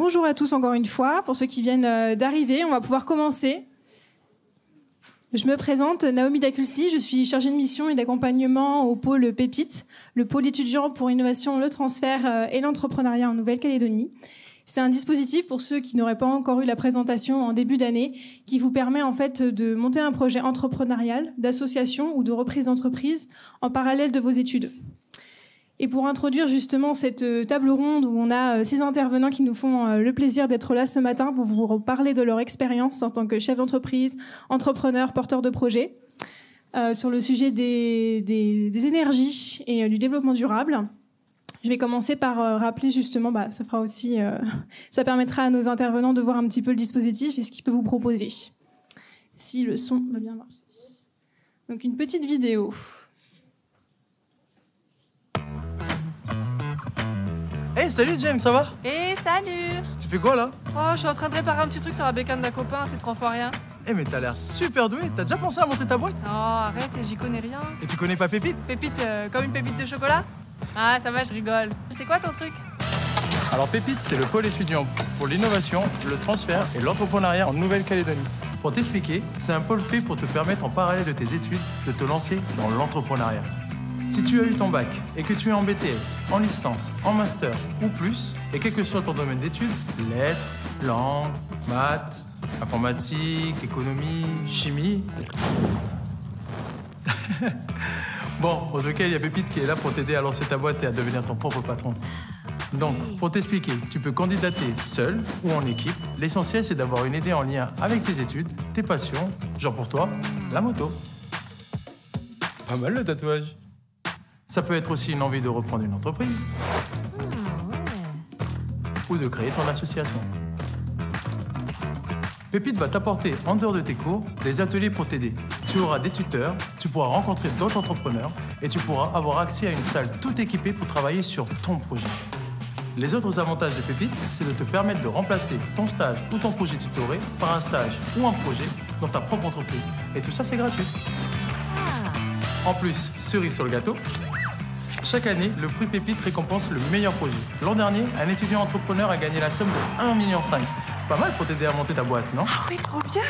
Bonjour à tous encore une fois. Pour ceux qui viennent d'arriver, on va pouvoir commencer. Je me présente, Naomi Daculsi, je suis chargée de mission et d'accompagnement au pôle Pépite, le pôle étudiant pour l'innovation, le transfert et l'entrepreneuriat en Nouvelle-Calédonie. C'est un dispositif pour ceux qui n'auraient pas encore eu la présentation en début d'année, qui vous permet en fait de monter un projet entrepreneurial, d'association ou de reprise d'entreprise en parallèle de vos études. Et pour introduire justement cette table ronde où on a 6 intervenants qui nous font le plaisir d'être là ce matin pour vous parler de leur expérience en tant que chef d'entreprise, entrepreneur, porteur de projet, sur le sujet des énergies et du développement durable. Je vais commencer par rappeler justement, ça fera aussi, ça permettra à nos intervenants de voir un petit peu le dispositif et ce qu'il peut vous proposer. Si le son va bien marcher. Donc une petite vidéo. Hey, salut Jem, ça va? Hey, salut! Tu fais quoi là? Oh, je suis en train de réparer un petit truc sur la bécane d'un copain, c'est 3 fois rien. Eh, mais t'as l'air super doué, t'as déjà pensé à monter ta boîte? Oh, arrête, j'y connais rien. Et tu connais pas Pépite? Pépite, comme une pépite de chocolat? Ah, ça va, je rigole. C'est quoi ton truc? Alors Pépite, c'est le pôle étudiant pour l'innovation, le transfert et l'entrepreneuriat en Nouvelle-Calédonie. Pour t'expliquer, c'est un pôle fait pour te permettre en parallèle de tes études de te lancer dans l'entrepreneuriat. Si tu as eu ton bac et que tu es en BTS, en licence, en master ou plus, et quel que soit ton domaine d'études, lettres, langues, maths, informatique, économie, chimie... Bon, en tout cas, il y a Pépite qui est là pour t'aider à lancer ta boîte et à devenir ton propre patron. Donc, pour t'expliquer, tu peux candidater seul ou en équipe. L'essentiel, c'est d'avoir une idée en lien avec tes études, tes passions, genre pour toi, la moto. Pas mal le tatouage. Ça peut être aussi une envie de reprendre une entreprise ou de créer ton association. Pépite va t'apporter, en dehors de tes cours, des ateliers pour t'aider. Tu auras des tuteurs, tu pourras rencontrer d'autres entrepreneurs et tu pourras avoir accès à une salle tout équipée pour travailler sur ton projet. Les autres avantages de Pépite, c'est de te permettre de remplacer ton stage ou ton projet tutoré par un stage ou un projet dans ta propre entreprise. Et tout ça, c'est gratuit. En plus, cerise sur le gâteau, chaque année, le prix Pépite récompense le meilleur projet. L'an dernier, un étudiant entrepreneur a gagné la somme de 1,5 million. Pas mal pour t'aider à monter ta boîte, non? Ah oui, trop bien!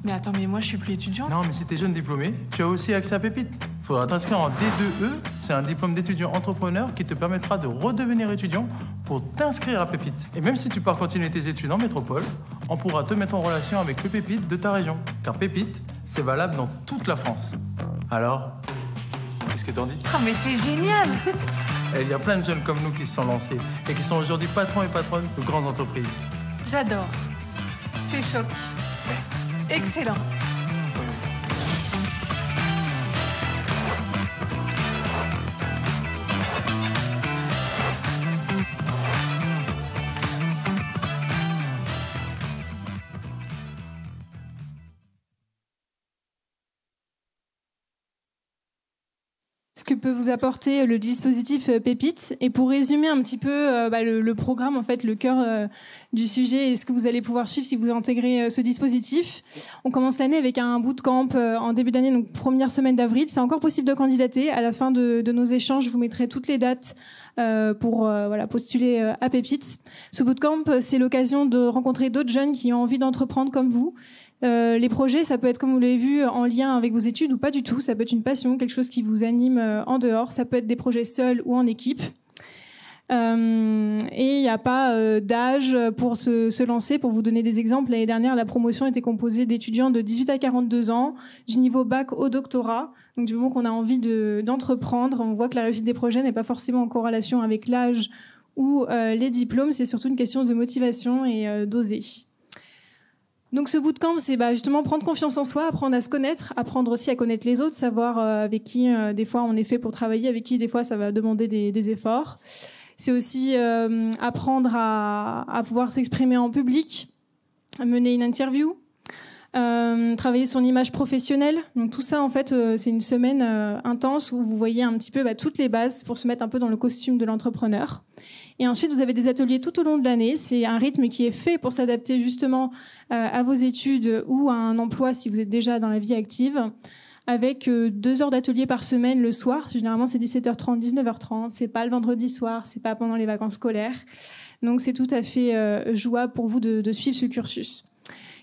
Mais attends, mais moi je suis plus étudiante. Non, mais si t'es jeune diplômé, tu as aussi accès à Pépite. Faudra t'inscrire en D2E, c'est un diplôme d'étudiant entrepreneur qui te permettra de redevenir étudiant pour t'inscrire à Pépite. Et même si tu pars continuer tes études en métropole, on pourra te mettre en relation avec le Pépite de ta région. Car Pépite, c'est valable dans toute la France. Alors, qu'est-ce que t'en dis? Ah, mais c'est génial! Il y a plein de jeunes comme nous qui se sont lancés et qui sont aujourd'hui patrons et patronnes de grandes entreprises. J'adore. C'est chaud. Excellent. Ce que peut vous apporter le dispositif Pépite. Et pour résumer un petit peu le programme, en fait, le cœur du sujet et ce que vous allez pouvoir suivre si vous intégrez ce dispositif. On commence l'année avec un bootcamp en début d'année, donc première semaine d'avril. C'est encore possible de candidater. À la fin de nos échanges, je vous mettrai toutes les dates pour postuler à Pépite. Ce bootcamp, c'est l'occasion de rencontrer d'autres jeunes qui ont envie d'entreprendre comme vous. Les projets, ça peut être, comme vous l'avez vu, en lien avec vos études ou pas du tout. Ça peut être une passion, quelque chose qui vous anime en dehors. Ça peut être des projets seuls ou en équipe. Et il n'y a pas d'âge pour se lancer. Pour vous donner des exemples, l'année dernière, la promotion était composée d'étudiants de 18 à 42 ans, du niveau bac au doctorat. Donc du moment qu'on a envie d'entreprendre, on voit que la réussite des projets n'est pas forcément en corrélation avec l'âge ou les diplômes. C'est surtout une question de motivation et d'oser. Donc ce bootcamp, c'est justement prendre confiance en soi, apprendre à se connaître, apprendre aussi à connaître les autres, savoir avec qui des fois on est fait pour travailler, avec qui des fois ça va demander des efforts. C'est aussi apprendre à pouvoir s'exprimer en public, mener une interview, travailler son image professionnelle. Donc tout ça, en fait, c'est une semaine intense où vous voyez un petit peu toutes les bases pour se mettre un peu dans le costume de l'entrepreneur. Et ensuite, vous avez des ateliers tout au long de l'année. C'est un rythme qui est fait pour s'adapter justement à vos études ou à un emploi si vous êtes déjà dans la vie active, avec 2 heures d'atelier par semaine le soir. Généralement, c'est 17h30, 19h30. C'est pas le vendredi soir, c'est pas pendant les vacances scolaires. Donc c'est tout à fait jouable pour vous de suivre ce cursus.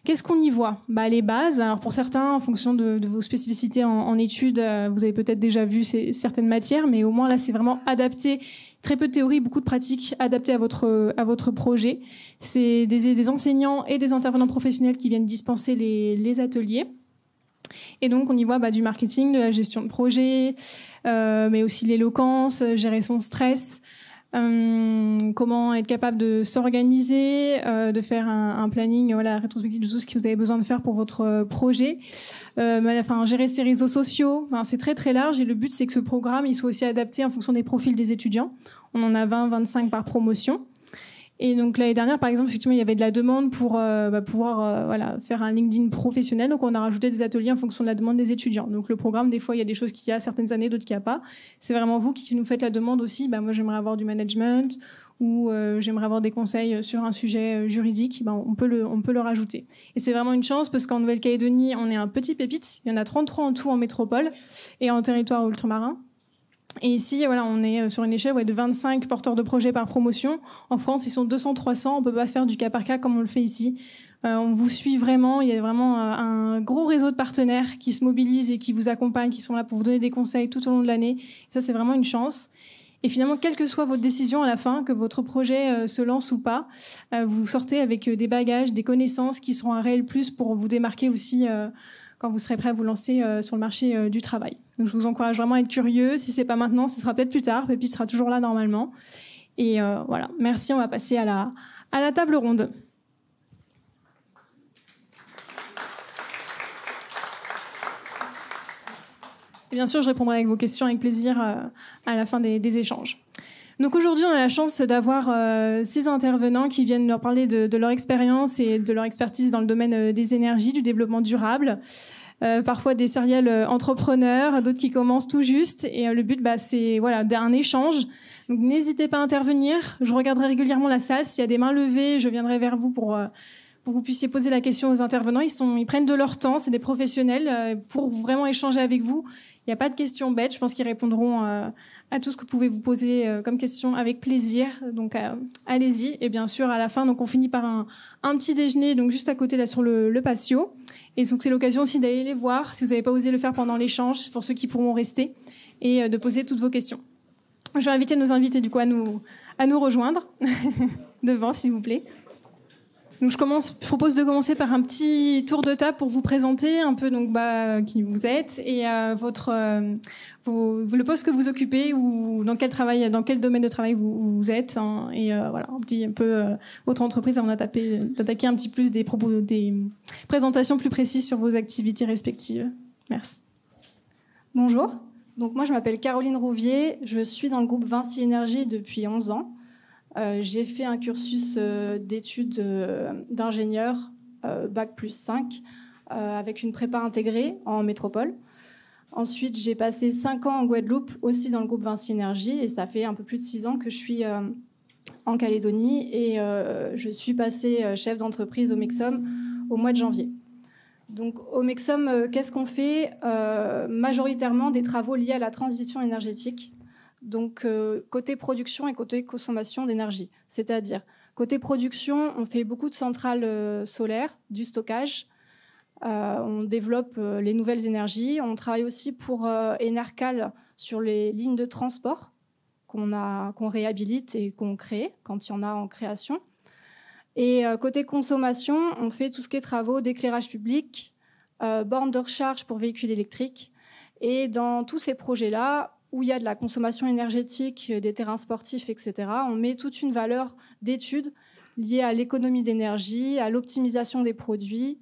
Qu'est-ce qu'on y voit? Les bases. Alors pour certains, en fonction de vos spécificités en études, vous avez peut-être déjà vu certaines matières, mais au moins là, c'est vraiment adapté. Très peu de théorie, beaucoup de pratiques adaptées à votre projet. C'est des enseignants et des intervenants professionnels qui viennent dispenser les ateliers. Et donc, on y voit du marketing, de la gestion de projet, mais aussi l'éloquence, gérer son stress, comment être capable de s'organiser, de faire un planning rétrospectif de tout ce que vous avez besoin de faire pour votre projet, gérer ses réseaux sociaux. C'est très très large et le but c'est que ce programme il soit aussi adapté en fonction des profils des étudiants. On en a 20-25 par promotion. Et donc l'année dernière, par exemple, effectivement, il y avait de la demande pour pouvoir faire un LinkedIn professionnel. Donc on a rajouté des ateliers en fonction de la demande des étudiants. Donc le programme, des fois, il y a des choses qu'il y a certaines années, d'autres qu'il n'y a pas. C'est vraiment vous qui nous faites la demande aussi. Moi, j'aimerais avoir du management ou j'aimerais avoir des conseils sur un sujet juridique. On peut le rajouter. Et c'est vraiment une chance parce qu'en Nouvelle-Calédonie, on est un petit pépite. Il y en a 33 en tout en métropole et en territoire ultramarin. Et ici, on est sur une échelle de 25 porteurs de projets par promotion. En France, ils sont 200-300. On ne peut pas faire du cas par cas comme on le fait ici. On vous suit vraiment. Il y a vraiment un gros réseau de partenaires qui se mobilisent et qui vous accompagnent, qui sont là pour vous donner des conseils tout au long de l'année. Et ça, c'est vraiment une chance. Et finalement, quelle que soit votre décision à la fin, que votre projet se lance ou pas, vous sortez avec des bagages, des connaissances qui seront un réel plus pour vous démarquer aussi quand vous serez prêt à vous lancer sur le marché du travail. Donc je vous encourage vraiment à être curieux. Si c'est pas maintenant, ce sera peut-être plus tard. Pépite sera toujours là normalement. Et voilà, merci. On va passer à la table ronde. Et bien sûr, je répondrai avec vos questions avec plaisir à la fin des échanges. Donc aujourd'hui, on a la chance d'avoir 6 intervenants qui viennent leur parler de leur expérience et de leur expertise dans le domaine des énergies, du développement durable. Parfois des serial entrepreneurs, d'autres qui commencent tout juste. Et le but, c'est d'un échange. Donc n'hésitez pas à intervenir. Je regarderai régulièrement la salle. S'il y a des mains levées, je viendrai vers vous pour que vous puissiez poser la question aux intervenants. Ils prennent de leur temps, c'est des professionnels pour vraiment échanger avec vous. Il n'y a pas de questions bêtes. Je pense qu'ils répondront à tout ce que vous pouvez vous poser comme question avec plaisir. Donc allez-y. Et bien sûr, à la fin, donc on finit par un petit déjeuner, donc juste à côté là sur le patio. Et donc c'est l'occasion aussi d'aller les voir si vous n'avez pas osé le faire pendant l'échange, pour ceux qui pourront rester, et de poser toutes vos questions. Je vais inviter nos invités du coup à nous rejoindre devant, s'il vous plaît. Donc je propose de commencer par un petit tour de table pour vous présenter un peu qui vous êtes et le poste que vous occupez ou dans quel domaine de travail vous êtes et un petit peu votre entreprise avant d'attaquer un petit plus des présentations plus précises sur vos activités respectives. Merci. Bonjour. Donc moi je m'appelle Caroline Rouvier, je suis dans le groupe Vinci Énergie depuis 11 ans. J'ai fait un cursus d'études d'ingénieur, Bac+5, avec une prépa intégrée en métropole. Ensuite, j'ai passé 5 ans en Guadeloupe, aussi dans le groupe Vinci Énergie, et ça fait un peu plus de 6 ans que je suis en Calédonie, et je suis passée chef d'entreprise au Mexom au mois de janvier. Donc au Mexom, qu'est-ce qu'on fait? Majoritairement des travaux liés à la transition énergétique. Donc, côté production et côté consommation d'énergie. C'est-à-dire, côté production, on fait beaucoup de centrales solaires, du stockage. On développe les nouvelles énergies. On travaille aussi pour Enercal sur les lignes de transport qu'on réhabilite et qu'on crée quand il y en a en création. Et côté consommation, on fait tout ce qui est travaux d'éclairage public, bornes de recharge pour véhicules électriques. Et dans tous ces projets-là, où il y a de la consommation énergétique, des terrains sportifs, etc., on met toute une valeur d'études liée à l'économie d'énergie, à l'optimisation des produits,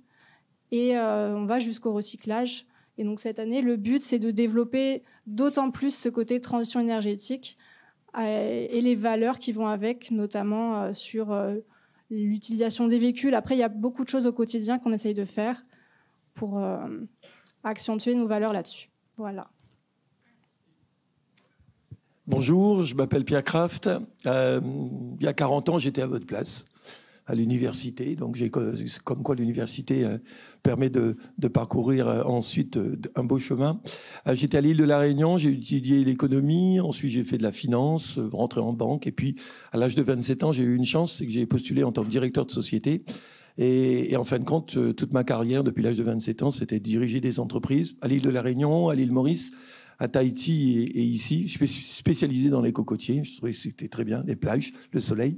et on va jusqu'au recyclage. Et donc cette année, le but, c'est de développer d'autant plus ce côté transition énergétique et les valeurs qui vont avec, notamment sur l'utilisation des véhicules. Après, il y a beaucoup de choses au quotidien qu'on essaye de faire pour accentuer nos valeurs là-dessus. Voilà. Bonjour, je m'appelle Pierre Kraft. Il y a 40 ans, j'étais à votre place. à l'université. Donc, comme quoi l'université permet de parcourir ensuite un beau chemin. J'étais à l'île de la Réunion, j'ai étudié l'économie, ensuite j'ai fait de la finance, rentré en banque. Et puis, à l'âge de 27 ans, j'ai eu une chance, c'est que j'ai postulé en tant que directeur de société. Et en fin de compte, toute ma carrière, depuis l'âge de 27 ans, c'était de diriger des entreprises à l'île de la Réunion, à l'île Maurice, à Tahiti et ici. Je suis spécialisé dans les cocotiers. Je trouvais que c'était très bien, les plages, le soleil.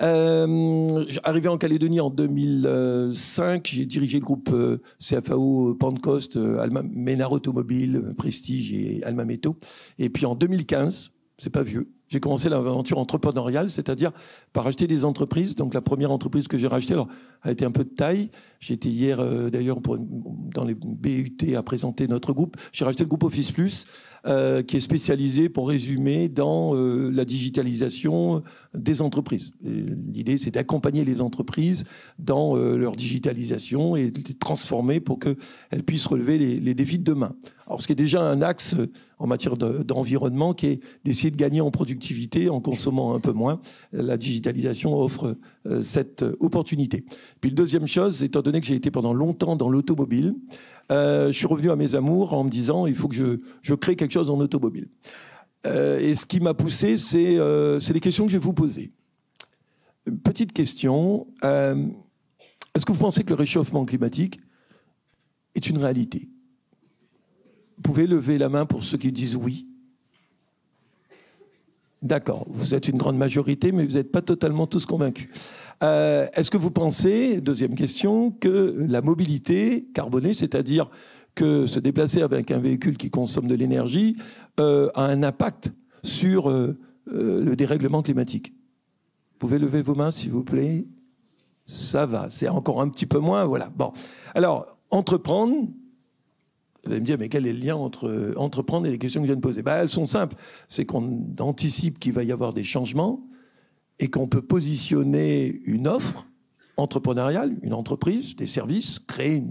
Arrivé en Calédonie en 2005, j'ai dirigé le groupe CFAO Pentecost, Ménard Automobile, Prestige et Alma Métaux. Et puis en 2015, c'est pas vieux, j'ai commencé l'aventure entrepreneuriale, c'est-à-dire par acheter des entreprises. Donc la première entreprise que j'ai rachetée a été un peu de taille. J'étais hier d'ailleurs dans les BUT à présenter notre groupe. J'ai racheté le groupe Office Plus, qui est spécialisé, pour résumer, dans la digitalisation des entreprises. L'idée, c'est d'accompagner les entreprises dans leur digitalisation et de les transformer pour qu'elles puissent relever les défis de demain. Alors, ce qui est déjà un axe en matière d'environnement, qui est d'essayer de gagner en productivité en consommant un peu moins. La digitalisation offre cette opportunité. Puis, la deuxième chose, étant donné que j'ai été pendant longtemps dans l'automobile, je suis revenu à mes amours en me disant il faut que je crée quelque chose en automobile. Et ce qui m'a poussé, c'est les questions que je vais vous poser. Petite question, est-ce que vous pensez que le réchauffement climatique est une réalité? Vous pouvez lever la main pour ceux qui disent oui. D'accord, vous êtes une grande majorité, mais vous n'êtes pas totalement tous convaincus. Est-ce que vous pensez, deuxième question, que la mobilité carbonée, c'est-à-dire que se déplacer avec un véhicule qui consomme de l'énergie, a un impact sur le dérèglement climatique? Vous pouvez lever vos mains, s'il vous plaît? Ça va, c'est encore un petit peu moins, voilà. Bon, alors, entreprendre... Vous allez me dire, mais quel est le lien entre entreprendre et les questions que je viens de poser? Elles sont simples. C'est qu'on anticipe qu'il va y avoir des changements et qu'on peut positionner une offre entrepreneuriale, une entreprise, des services, créer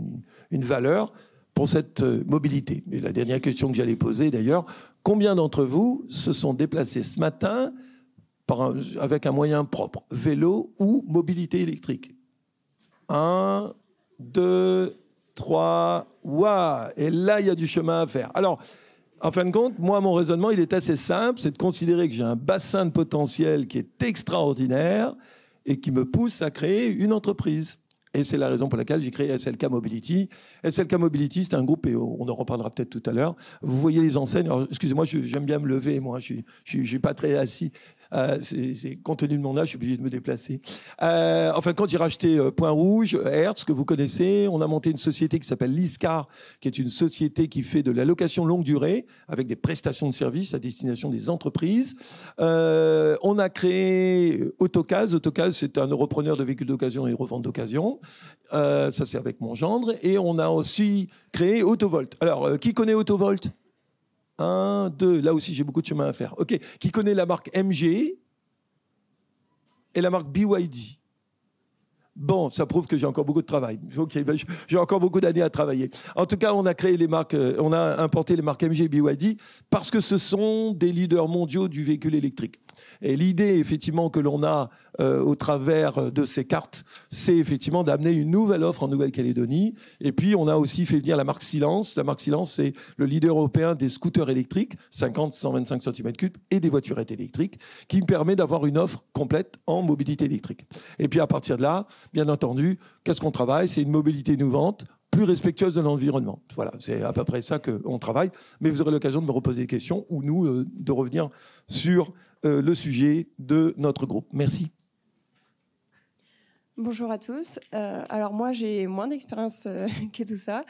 une valeur pour cette mobilité. Et la dernière question que j'allais poser, d'ailleurs, combien d'entre vous se sont déplacés ce matin avec un moyen propre, vélo ou mobilité électrique? 1, 2... 3, waouh! Et là, il y a du chemin à faire. Alors, en fin de compte, moi, mon raisonnement, il est assez simple, c'est de considérer que j'ai un bassin de potentiel qui est extraordinaire et qui me pousse à créer une entreprise. Et c'est la raison pour laquelle j'ai créé SLK Mobility. SLK Mobility, c'est un groupe, et on en reparlera peut-être tout à l'heure. Vous voyez les enseignes. Alors, excusez-moi, j'aime bien me lever, moi. Je suis pas très assis. Compte tenu de mon âge, je suis obligé de me déplacer. Enfin, quand j'ai racheté Point Rouge, Hertz, que vous connaissez, on a monté une société qui s'appelle Liscar, qui est une société qui fait de la location longue durée, avec des prestations de services à destination des entreprises. On a créé Autocase. Autocase, c'est un repreneur de véhicules d'occasion et revente d'occasion. Ça, c'est avec mon gendre. Et on a aussi créé Autovolt. Alors, qui connaît Autovolt? 1, 2, là aussi j'ai beaucoup de chemin à faire. Ok, qui connaît la marque MG et la marque BYD? Bon, ça prouve que j'ai encore beaucoup de travail. Okay, ben j'ai encore beaucoup d'années à travailler. En tout cas, on a créé les marques, on a importé les marques MG et BYD parce que ce sont des leaders mondiaux du véhicule électrique. Et l'idée, effectivement, que l'on a au travers de ces cartes, c'est effectivement d'amener une nouvelle offre en Nouvelle-Calédonie. Et puis, on a aussi fait venir la marque Silence. La marque Silence, c'est le leader européen des scooters électriques, 50-125 cm3, et des voiturettes électriques, qui me permet d'avoir une offre complète en mobilité électrique. Et puis, à partir de là, bien entendu, qu'est-ce qu'on travaille? C'est une mobilité innovante, plus respectueuse de l'environnement. Voilà, c'est à peu près ça qu'on travaille. Mais vous aurez l'occasion de me reposer des questions ou nous, de revenir sur le sujet de notre groupe. Merci. Bonjour à tous. Alors moi, j'ai moins d'expérience que tout ça.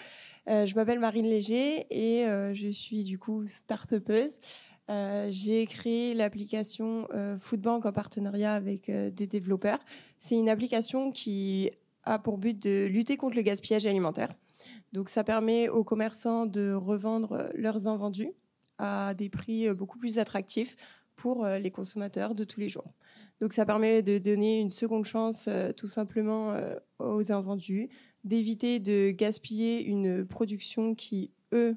Je m'appelle Marine Léger et je suis du coup start-upeuse. J'ai créé l'application Foodbank en partenariat avec des développeurs. C'est une application qui a pour but de lutter contre le gaspillage alimentaire. Donc ça permet aux commerçants de revendre leurs invendus à des prix beaucoup plus attractifs pour les consommateurs de tous les jours. Donc ça permet de donner une seconde chance tout simplement aux invendus, d'éviter de gaspiller une production qui, eux,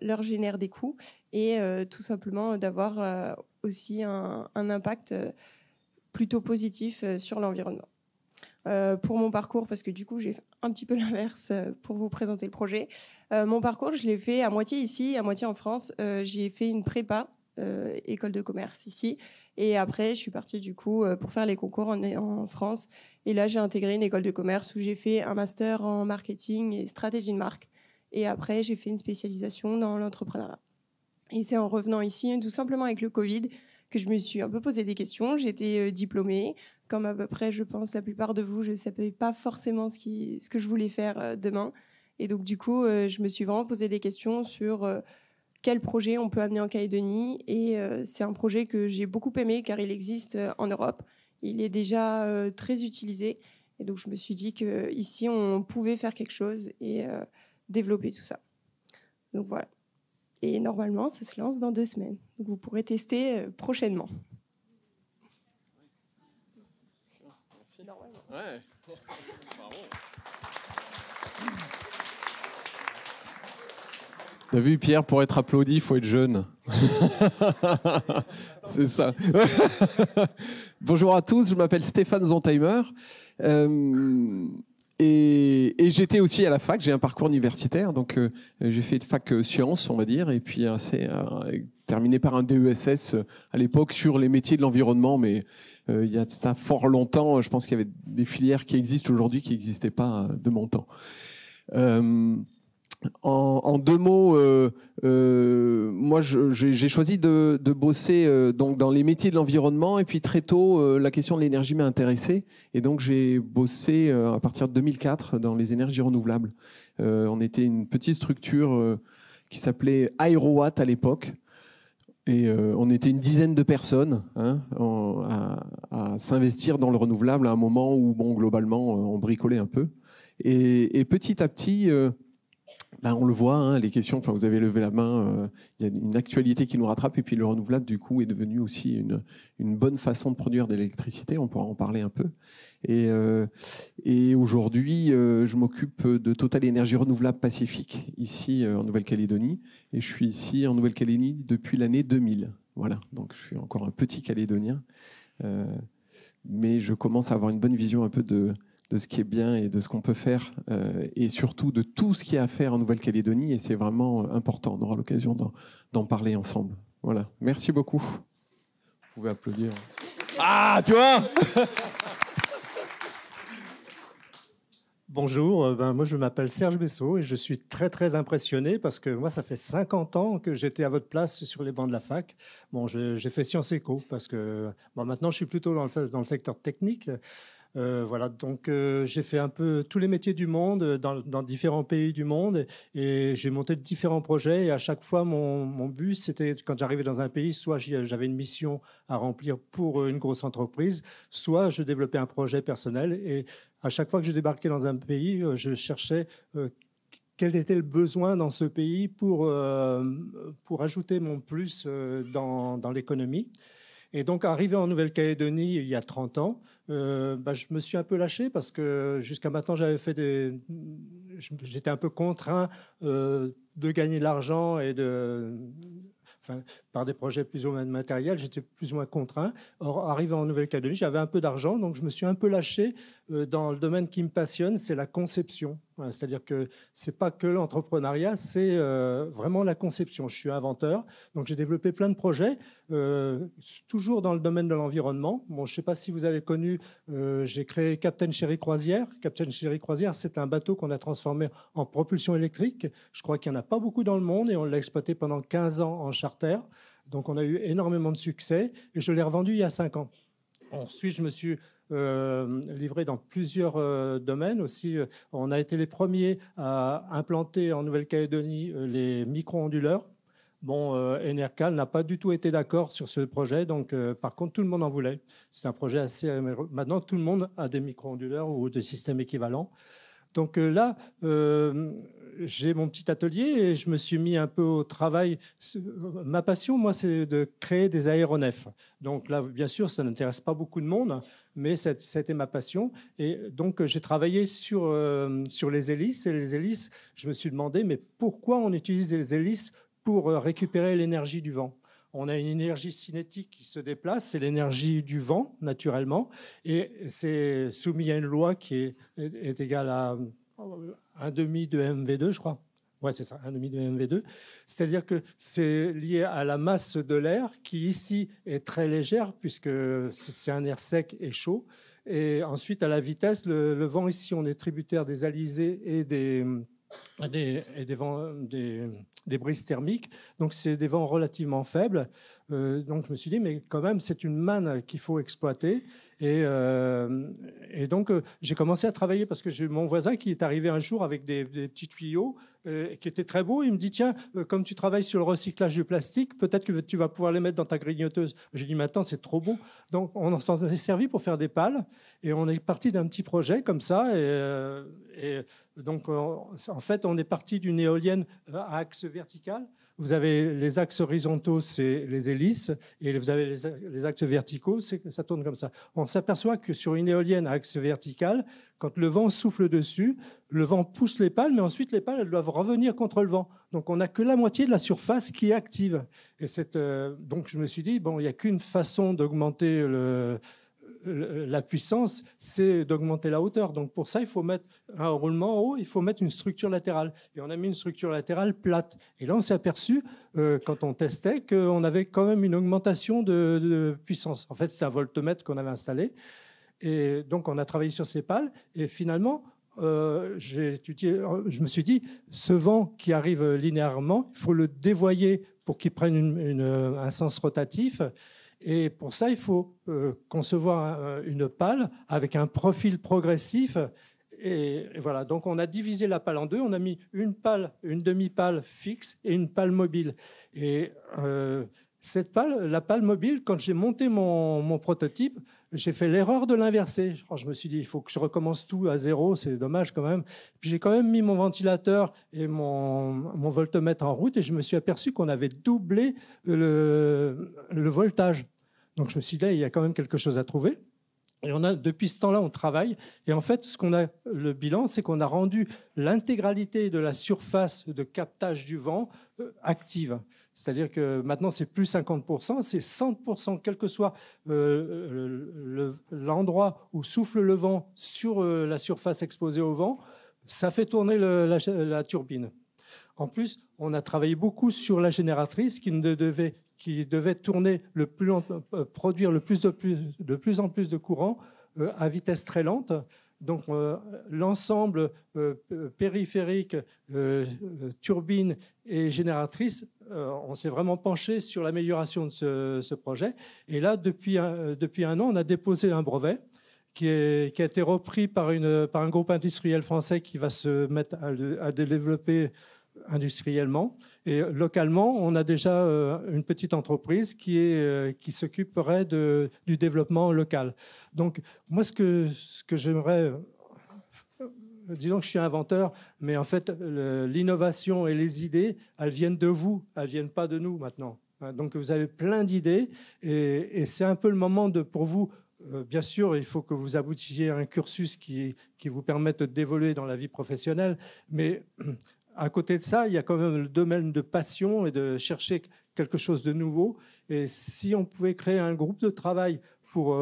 leur génère des coûts et tout simplement d'avoir aussi un impact plutôt positif sur l'environnement. pour mon parcours, parce que du coup, j'ai fait un petit peu l'inverse pour vous présenter le projet. Mon parcours, je l'ai fait à moitié ici, à moitié en France. J'ai fait une prépa, école de commerce ici. Et après, je suis partie du coup pour faire les concours en France. Et là, j'ai intégré une école de commerce où j'ai fait un master en marketing et stratégie de marque. Et après, j'ai fait une spécialisation dans l'entrepreneuriat. Et c'est en revenant ici, tout simplement avec le Covid, que je me suis un peu posé des questions. J'étais diplômée. Comme à peu près, je pense, la plupart de vous, je ne savais pas forcément ce que je voulais faire demain. Et donc, du coup, je me suis vraiment posé des questions sur quel projet on peut amener en Calédonie. Et c'est un projet que j'ai beaucoup aimé car il existe en Europe. Il est déjà très utilisé. Et donc, je me suis dit qu'ici, on pouvait faire quelque chose et développer tout ça. Donc, voilà. Et normalement, ça se lance dans 2 semaines. Donc, vous pourrez tester prochainement. Ouais. Bravo. T'as vu, Pierre, pour être applaudi, il faut être jeune. C'est ça. Bonjour à tous, je m'appelle Stéphane Zontheimer. Et j'étais aussi à la fac, j'ai un parcours universitaire, donc j'ai fait de fac sciences, on va dire, et puis terminé par un DESS à l'époque sur les métiers de l'environnement, mais il y a ça fort longtemps, je pense qu'il y avait des filières qui existent aujourd'hui qui n'existaient pas de mon temps. En 2 mots, moi j'ai choisi de bosser donc dans les métiers de l'environnement, et puis très tôt la question de l'énergie m'a intéressé, et donc j'ai bossé à partir de 2004 dans les énergies renouvelables. On était une petite structure qui s'appelait Aerowatt à l'époque, et on était une dizaine de personnes à s'investir dans le renouvelable à un moment où globalement on bricolait un peu, et petit à petit là, on le voit, les questions, vous avez levé la main, il y a une actualité qui nous rattrape, et puis le renouvelable, du coup, est devenu aussi une bonne façon de produire de l'électricité, on pourra en parler un peu. Et aujourd'hui, je m'occupe de Total Énergie Renouvelable Pacifique, ici en Nouvelle-Calédonie, et je suis ici en Nouvelle-Calédonie depuis l'année 2000. Voilà, donc je suis encore un petit Calédonien, mais je commence à avoir une bonne vision un peu de ce qui est bien et de ce qu'on peut faire, et surtout de tout ce qu'il y a à faire en Nouvelle-Calédonie, et c'est vraiment important. On aura l'occasion d'en parler ensemble. Voilà, merci beaucoup. Vous pouvez applaudir. Ah, tu vois. Bonjour, moi je m'appelle Serge Bessot et je suis très très impressionné parce que moi ça fait 50 ans que j'étais à votre place sur les bancs de la fac. Bon, j'ai fait Sciences Éco parce que maintenant je suis plutôt dans le secteur technique. Voilà, donc j'ai fait un peu tous les métiers du monde, dans différents pays du monde, et j'ai monté différents projets. Et à chaque fois, mon but, c'était quand j'arrivais dans un pays, soit j'avais une mission à remplir pour une grosse entreprise, soit je développais un projet personnel. Et à chaque fois que je débarquais dans un pays, je cherchais quel était le besoin dans ce pays pour ajouter mon plus dans l'économie. Et donc, arrivé en Nouvelle-Calédonie il y a 30 ans, je me suis un peu lâché parce que jusqu'à maintenant, j'étais un peu contraint de gagner de l'argent et par des projets plus ou moins matériels, j'étais plus ou moins contraint. Or, arrivé en Nouvelle-Calédonie, j'avais un peu d'argent, donc je me suis un peu lâché dans le domaine qui me passionne, c'est la conception. C'est-à-dire que c'est pas que l'entrepreneuriat, c'est vraiment la conception. Je suis inventeur, donc j'ai développé plein de projets, toujours dans le domaine de l'environnement. Bon, je ne sais pas si vous avez connu, j'ai créé Captain Chéri Croisière. Captain Chéri Croisière, c'est un bateau qu'on a transformé en propulsion électrique. Je crois qu'il n'y en a pas beaucoup dans le monde et on l'a exploité pendant 15 ans en charter. Donc on a eu énormément de succès et je l'ai revendu il y a 5 ans. Ensuite, je me suis livré dans plusieurs domaines aussi. On a été les premiers à implanter en Nouvelle-Calédonie les micro-onduleurs. Bon, Enercal n'a pas du tout été d'accord sur ce projet, donc par contre, tout le monde en voulait. C'est un projet assez... Maintenant, tout le monde a des micro-onduleurs ou des systèmes équivalents. Donc là, j'ai mon petit atelier et je me suis mis un peu au travail. Ma passion, moi, c'est de créer des aéronefs. Donc là, bien sûr, ça n'intéresse pas beaucoup de monde, mais c'était ma passion. Et donc, j'ai travaillé sur les hélices. Et les hélices, je me suis demandé, mais pourquoi on utilise les hélices pour récupérer l'énergie du vent ? on a une énergie cinétique qui se déplace, c'est l'énergie du vent, naturellement, et c'est soumis à une loi qui est égale à 1,5 de mv2, je crois. Ouais, c'est ça, 1,5 de mv2. C'est-à-dire que c'est lié à la masse de l'air qui, ici, est très légère, puisque c'est un air sec et chaud. Et ensuite, à la vitesse, le vent, ici, on est tributaire des alizés et des brises thermiques. Donc, c'est des vents relativement faibles. Donc, je me suis dit, mais quand même, c'est une manne qu'il faut exploiter. Et donc, j'ai commencé à travailler parce que j'ai mon voisin qui est arrivé un jour avec des petits tuyaux qui étaient très beaux. Il me dit, tiens, comme tu travailles sur le recyclage du plastique, peut-être que tu vas pouvoir les mettre dans ta grignoteuse. J'ai dit, maintenant, c'est trop beau. Donc, on s'en est servi pour faire des pales. Et on est parti d'un petit projet comme ça. Et donc, en fait, on est parti d'une éolienne à axe vertical. Vous avez les axes horizontaux, c'est les hélices, et vous avez les axes verticaux, ça tourne comme ça. On s'aperçoit que sur une éolienne à axe vertical, quand le vent souffle dessus, le vent pousse les pales, mais ensuite les pales elles doivent revenir contre le vent. Donc on n'a que la moitié de la surface qui est active. Et donc je me suis dit, bon, il n'y a qu'une façon d'augmenter la puissance, c'est d'augmenter la hauteur. Donc pour ça, il faut mettre un roulement haut, il faut mettre une structure latérale. Et on a mis une structure latérale plate. Et là, on s'est aperçu, quand on testait, qu'on avait quand même une augmentation de puissance. En fait, c'est un voltmètre qu'on avait installé. Et donc, on a travaillé sur ces pales. Et finalement, je me suis dit, ce vent qui arrive linéairement, il faut le dévoyer pour qu'il prenne un sens rotatif. Et pour ça, il faut concevoir une pale avec un profil progressif. Et voilà, donc on a divisé la pale en deux. On a mis une demi-pale fixe et une pale mobile. Et cette pale, la pale mobile, quand j'ai monté mon prototype, j'ai fait l'erreur de l'inverser. Je me suis dit, il faut que je recommence tout à zéro, c'est dommage quand même. Puis j'ai quand même mis mon ventilateur et mon voltmètre en route et je me suis aperçu qu'on avait doublé le voltage. Donc je me suis dit, là, il y a quand même quelque chose à trouver. Et depuis ce temps-là, on travaille. Et en fait, le bilan, c'est qu'on a rendu l'intégralité de la surface de captage du vent active. C'est-à-dire que maintenant, c'est plus 50%, c'est 100%, quel que soit l'endroit où souffle le vent sur la surface exposée au vent, ça fait tourner la turbine. En plus, on a travaillé beaucoup sur la génératrice qui devait tourner produire de plus en plus de courant à vitesse très lente. Donc l'ensemble périphérique, turbine et génératrice, on s'est vraiment penché sur l'amélioration de ce projet. Et là, depuis un an, on a déposé un brevet qui a été repris par un groupe industriel français qui va se mettre à développer industriellement. Et localement, on a déjà une petite entreprise qui s'occuperait du développement local. Donc, moi, ce que j'aimerais... Disons que je suis inventeur, mais en fait, l'innovation et les idées, elles viennent de vous, elles ne viennent pas de nous maintenant. Donc, vous avez plein d'idées et c'est un peu le moment pour vous. Bien sûr, il faut que vous aboutissiez à un cursus qui vous permette d'évoluer dans la vie professionnelle, mais... À côté de ça, il y a quand même le domaine de passion et de chercher quelque chose de nouveau. Et si on pouvait créer un groupe de travail pour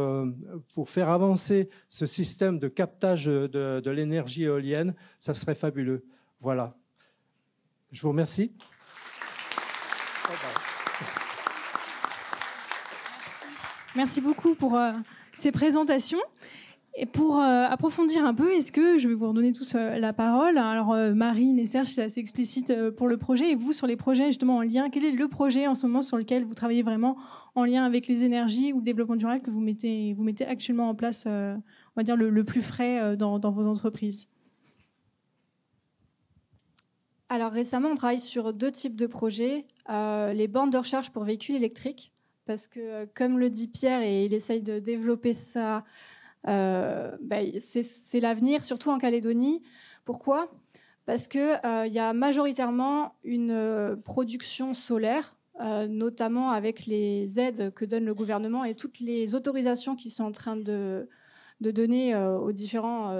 faire avancer ce système de captage de l'énergie éolienne, ça serait fabuleux. Voilà. Je vous remercie. Merci beaucoup pour ces présentations. Et pour approfondir un peu, est-ce que je vais vous redonner tous la parole. Alors Marine et Serge, c'est assez explicite pour le projet. Et vous, sur les projets justement en lien, quel est le projet en ce moment sur lequel vous travaillez vraiment en lien avec les énergies ou le développement durable que vous mettez actuellement en place, on va dire le plus frais dans vos entreprises? Alors récemment, on travaille sur 2 types de projets. Les bornes de recharge pour véhicules électriques, parce que comme le dit Pierre, et il essaye de développer ça... c'est l'avenir, surtout en Calédonie. Pourquoi ? Parce qu'il y a majoritairement une production solaire, notamment avec les aides que donne le gouvernement et toutes les autorisations qui sont en train de donner aux différents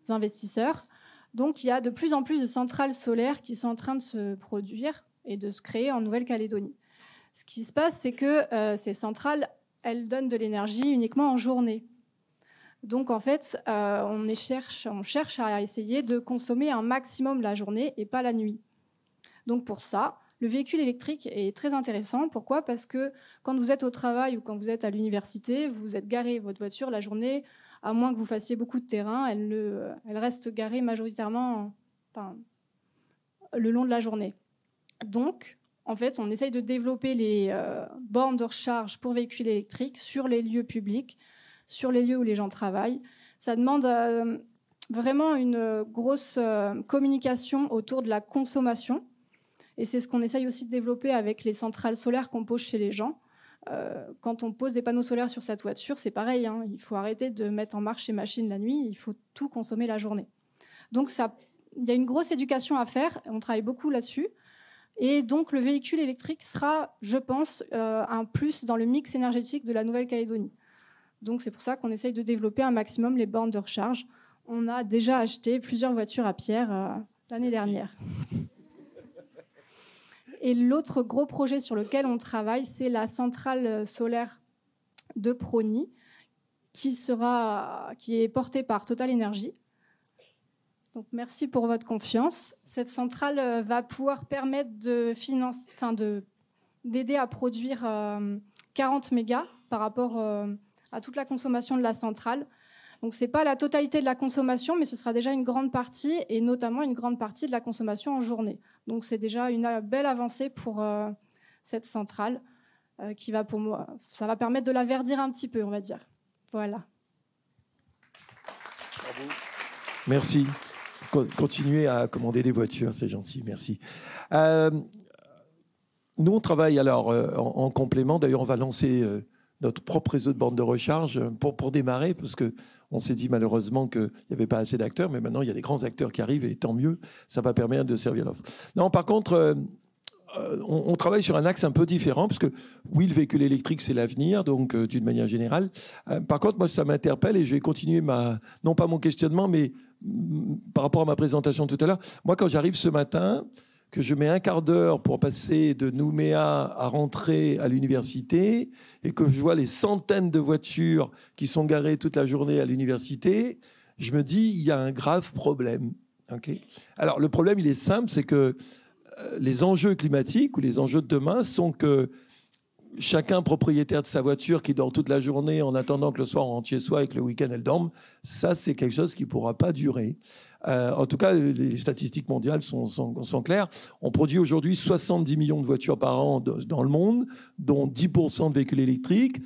investisseurs. Donc il y a de plus en plus de centrales solaires qui sont en train de se produire et de se créer en Nouvelle-Calédonie. Ce qui se passe, c'est que ces centrales, elles donnent de l'énergie uniquement en journée. Donc en fait, on cherche à essayer de consommer un maximum la journée et pas la nuit. Donc pour ça, le véhicule électrique est très intéressant. Pourquoi ? Parce que quand vous êtes au travail ou quand vous êtes à l'université, vous êtes garé votre voiture la journée, à moins que vous fassiez beaucoup de terrain, elle reste garée majoritairement le long de la journée. Donc, en fait, on essaye de développer les bornes de recharge pour véhicules électriques sur les lieux publics, sur les lieux où les gens travaillent. Ça demande vraiment une grosse communication autour de la consommation. Et c'est ce qu'on essaye aussi de développer avec les centrales solaires qu'on pose chez les gens. Quand on pose des panneaux solaires sur cette voiture, c'est pareil, hein, il faut arrêter de mettre en marche ces machines la nuit, il faut tout consommer la journée. Donc il y a une grosse éducation à faire, on travaille beaucoup là-dessus. Et donc le véhicule électrique sera, je pense, un plus dans le mix énergétique de la Nouvelle-Calédonie. Donc c'est pour ça qu'on essaye de développer un maximum les bornes de recharge. On a déjà acheté plusieurs voitures à Pierre l'année dernière. Et l'autre gros projet sur lequel on travaille, c'est la centrale solaire de Prony, qui est portée par Total Energy. Donc, merci pour votre confiance. Cette centrale va pouvoir permettre d'aider à produire 40 mégas par rapport à toute la consommation de la centrale. Donc, ce n'est pas la totalité de la consommation, mais ce sera déjà une grande partie, et notamment une grande partie de la consommation en journée. Donc, c'est déjà une belle avancée pour cette centrale qui va, pour moi, ça va permettre de la verdir un petit peu, on va dire. Voilà. Bravo. Merci. Continuez à commander des voitures, c'est gentil, merci. Nous, on travaille alors en complément. D'ailleurs, on va lancer notre propre réseau de bornes de recharge pour démarrer, parce qu'on s'est dit malheureusement qu'il n'y avait pas assez d'acteurs, mais maintenant il y a des grands acteurs qui arrivent et tant mieux, ça va permettre de servir l'offre. Non, par contre, on travaille sur un axe un peu différent, parce que oui, le véhicule électrique, c'est l'avenir, donc d'une manière générale. Par contre, moi, ça m'interpelle et je vais continuer non pas mon questionnement, mais par rapport à ma présentation tout à l'heure. Moi, quand j'arrive ce matin, que je mets un quart d'heure pour passer de Nouméa à rentrer à l'université et que je vois les centaines de voitures qui sont garées toute la journée à l'université, je me dis, il y a un grave problème. Okay ? Alors, le problème, il est simple, c'est que les enjeux climatiques ou les enjeux de demain sont que chacun propriétaire de sa voiture qui dort toute la journée en attendant que le soir on rentre chez soi et que le week-end elle dorme, ça c'est quelque chose qui ne pourra pas durer. En tout cas, les statistiques mondiales sont claires. On produit aujourd'hui 70 millions de voitures par an dans le monde, dont 10% de véhicules électriques.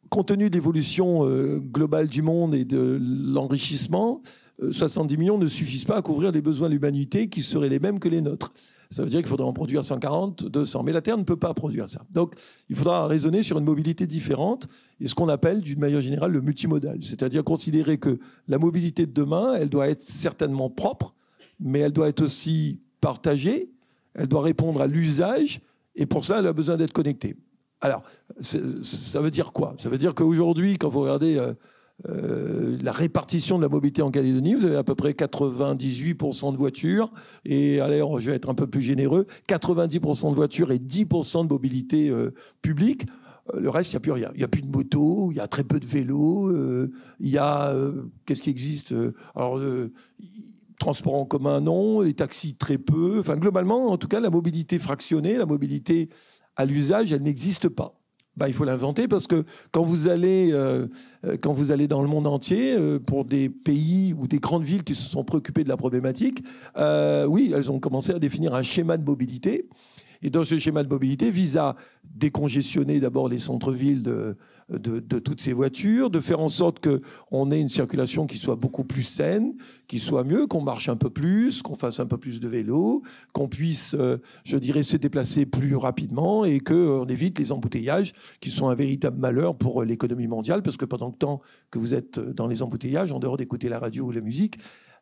Compte tenu de l'évolution globale du monde et de l'enrichissement, 70 millions ne suffisent pas à couvrir les besoins de l'humanité qui seraient les mêmes que les nôtres. Ça veut dire qu'il faudra en produire 140, 200. Mais la Terre ne peut pas produire ça. Donc, il faudra raisonner sur une mobilité différente et ce qu'on appelle, d'une manière générale, le multimodal. C'est-à-dire considérer que la mobilité de demain, elle doit être certainement propre, mais elle doit être aussi partagée, elle doit répondre à l'usage et pour cela, elle a besoin d'être connectée. Alors, ça veut dire quoi ? Ça veut dire qu'aujourd'hui, quand vous regardez la répartition de la mobilité en Calédonie, vous avez à peu près 98% de voitures, et allez, je vais être un peu plus généreux, 90% de voitures et 10% de mobilité publique. Le reste, il n'y a plus rien. Il n'y a plus de motos, il y a très peu de vélos, il y a... qu'est-ce qui existe ? Alors, transport en commun, non, les taxis, très peu. Enfin, globalement, en tout cas, la mobilité fractionnée, la mobilité à l'usage, elle n'existe pas. Il faut l'inventer parce que quand vous allez dans le monde entier, pour des pays ou des grandes villes qui se sont préoccupées de la problématique, oui, elles ont commencé à définir un schéma de mobilité. Et dans ce schéma de mobilité, vise à décongestionner d'abord les centres-villes de toutes ces voitures, de faire en sorte qu'on ait une circulation qui soit beaucoup plus saine, qui soit mieux, qu'on marche un peu plus, qu'on fasse un peu plus de vélo, qu'on puisse, je dirais, se déplacer plus rapidement et qu'on évite les embouteillages qui sont un véritable malheur pour l'économie mondiale, parce que pendant le temps que vous êtes dans les embouteillages, en dehors d'écouter la radio ou la musique,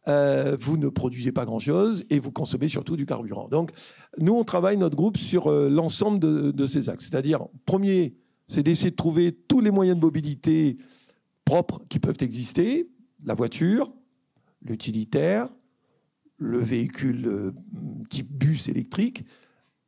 vous ne produisez pas grand-chose et vous consommez surtout du carburant. Donc, nous, on travaille, notre groupe, sur l'ensemble de ces axes. C'est-à-dire, premier, c'est d'essayer de trouver tous les moyens de mobilité propres qui peuvent exister, la voiture, l'utilitaire, le véhicule type bus électrique,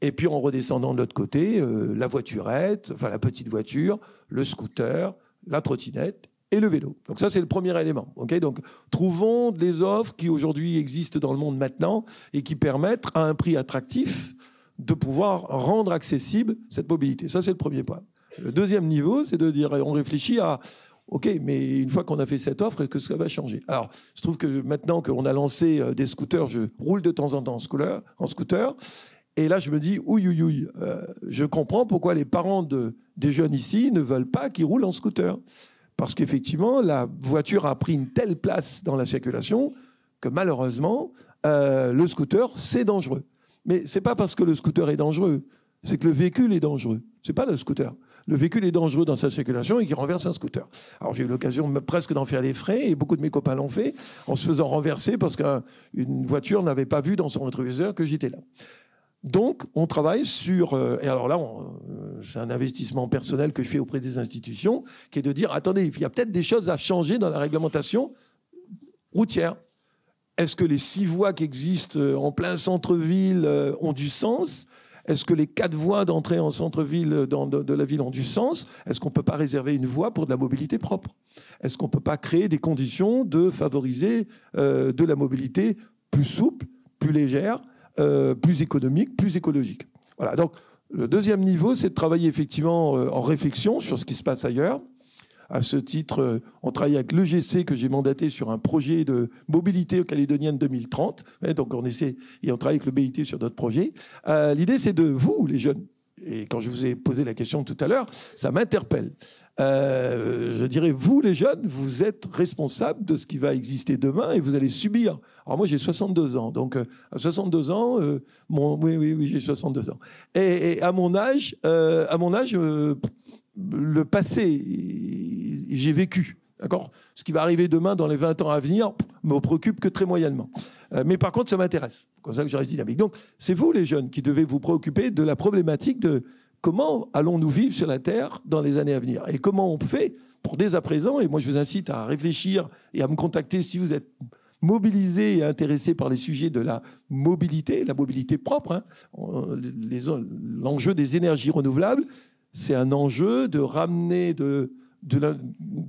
Et puis en redescendant de l'autre côté, la voiturette, enfin la petite voiture, le scooter, la trottinette et le vélo. Donc ça, c'est le premier élément. Okay, donc trouvons des offres qui aujourd'hui existent dans le monde maintenant et qui permettent à un prix attractif de pouvoir rendre accessible cette mobilité. Ça, c'est le premier point. Le deuxième niveau, c'est de dire, on réfléchit à, OK, mais une fois qu'on a fait cette offre, est-ce que ça va changer? Alors, je trouve que maintenant qu'on a lancé des scooters, je roule de temps en temps en scooter. Et là, je me dis, je comprends pourquoi les parents des jeunes ici ne veulent pas qu'ils roulent en scooter. Parce qu'effectivement, la voiture a pris une telle place dans la circulation que malheureusement, le scooter, c'est dangereux. Mais ce n'est pas parce que le scooter est dangereux, c'est que le véhicule est dangereux. Ce n'est pas le scooter. Le véhicule est dangereux dans sa circulation et qui renverse un scooter. Alors j'ai eu l'occasion presque d'en faire les frais et beaucoup de mes copains l'ont fait en se faisant renverser parce qu'une voiture n'avait pas vu dans son rétroviseur que j'étais là. Donc, on travaille sur... et alors là, c'est un investissement personnel que je fais auprès des institutions, qui est de dire, attendez, il y a peut-être des choses à changer dans la réglementation routière. Est-ce que les 6 voies qui existent en plein centre-ville ont du sens ? Est-ce que les 4 voies d'entrée en centre-ville de la ville ont du sens ? Est-ce qu'on ne peut pas réserver une voie pour de la mobilité propre ? Est-ce qu'on ne peut pas créer des conditions de favoriser de la mobilité plus souple, plus légère, plus économique, plus écologique. Voilà. Donc, le deuxième niveau, c'est de travailler effectivement en réflexion sur ce qui se passe ailleurs. À ce titre, on travaille avec l'EGC que j'ai mandaté sur un projet de mobilité calédonienne 2030. Donc, on essaie et on travaille avec le BIT sur d'autres projets. L'idée, c'est de vous, les jeunes. Et quand je vous ai posé la question tout à l'heure, ça m'interpelle. Je dirais, vous les jeunes, vous êtes responsables de ce qui va exister demain et vous allez subir. Alors moi j'ai 62 ans, donc à 62 ans, oui, j'ai 62 ans. Et à mon âge, le passé, j'ai vécu. D'accord ? Ce qui va arriver demain dans les 20 ans à venir me préoccupe que très moyennement. Mais par contre, ça m'intéresse. C'est comme ça que je reste dynamique. Donc c'est vous les jeunes qui devez vous préoccuper de la problématique de comment allons-nous vivre sur la Terre dans les années à venir? Et comment on fait pour dès à présent, et moi je vous incite à réfléchir et à me contacter si vous êtes mobilisé et intéressé par les sujets de la mobilité propre. Hein. L'enjeu des énergies renouvelables, c'est un enjeu de ramener de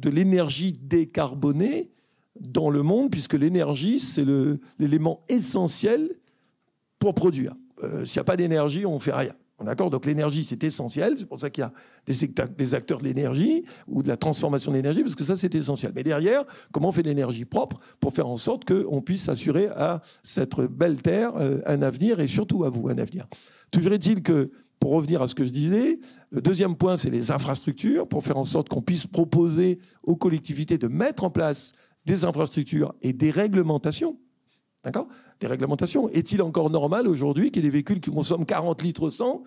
l'énergie décarbonée dans le monde, puisque l'énergie, c'est l'élément essentiel pour produire. S'il n'y a pas d'énergie, on ne fait rien. D'accord ? Donc l'énergie, c'est essentiel. C'est pour ça qu'il y a des acteurs de l'énergie ou de la transformation de l'énergie, parce que ça, c'est essentiel. Mais derrière, comment on fait de l'énergie propre pour faire en sorte qu'on puisse assurer à cette belle terre un avenir et surtout à vous un avenir. Toujours est-il que, pour revenir à ce que je disais, le deuxième point, c'est les infrastructures, pour faire en sorte qu'on puisse proposer aux collectivités de mettre en place des infrastructures et des réglementations. D'accord ? Des réglementations. Est-il encore normal aujourd'hui qu'il y ait des véhicules qui consomment 40 litres 100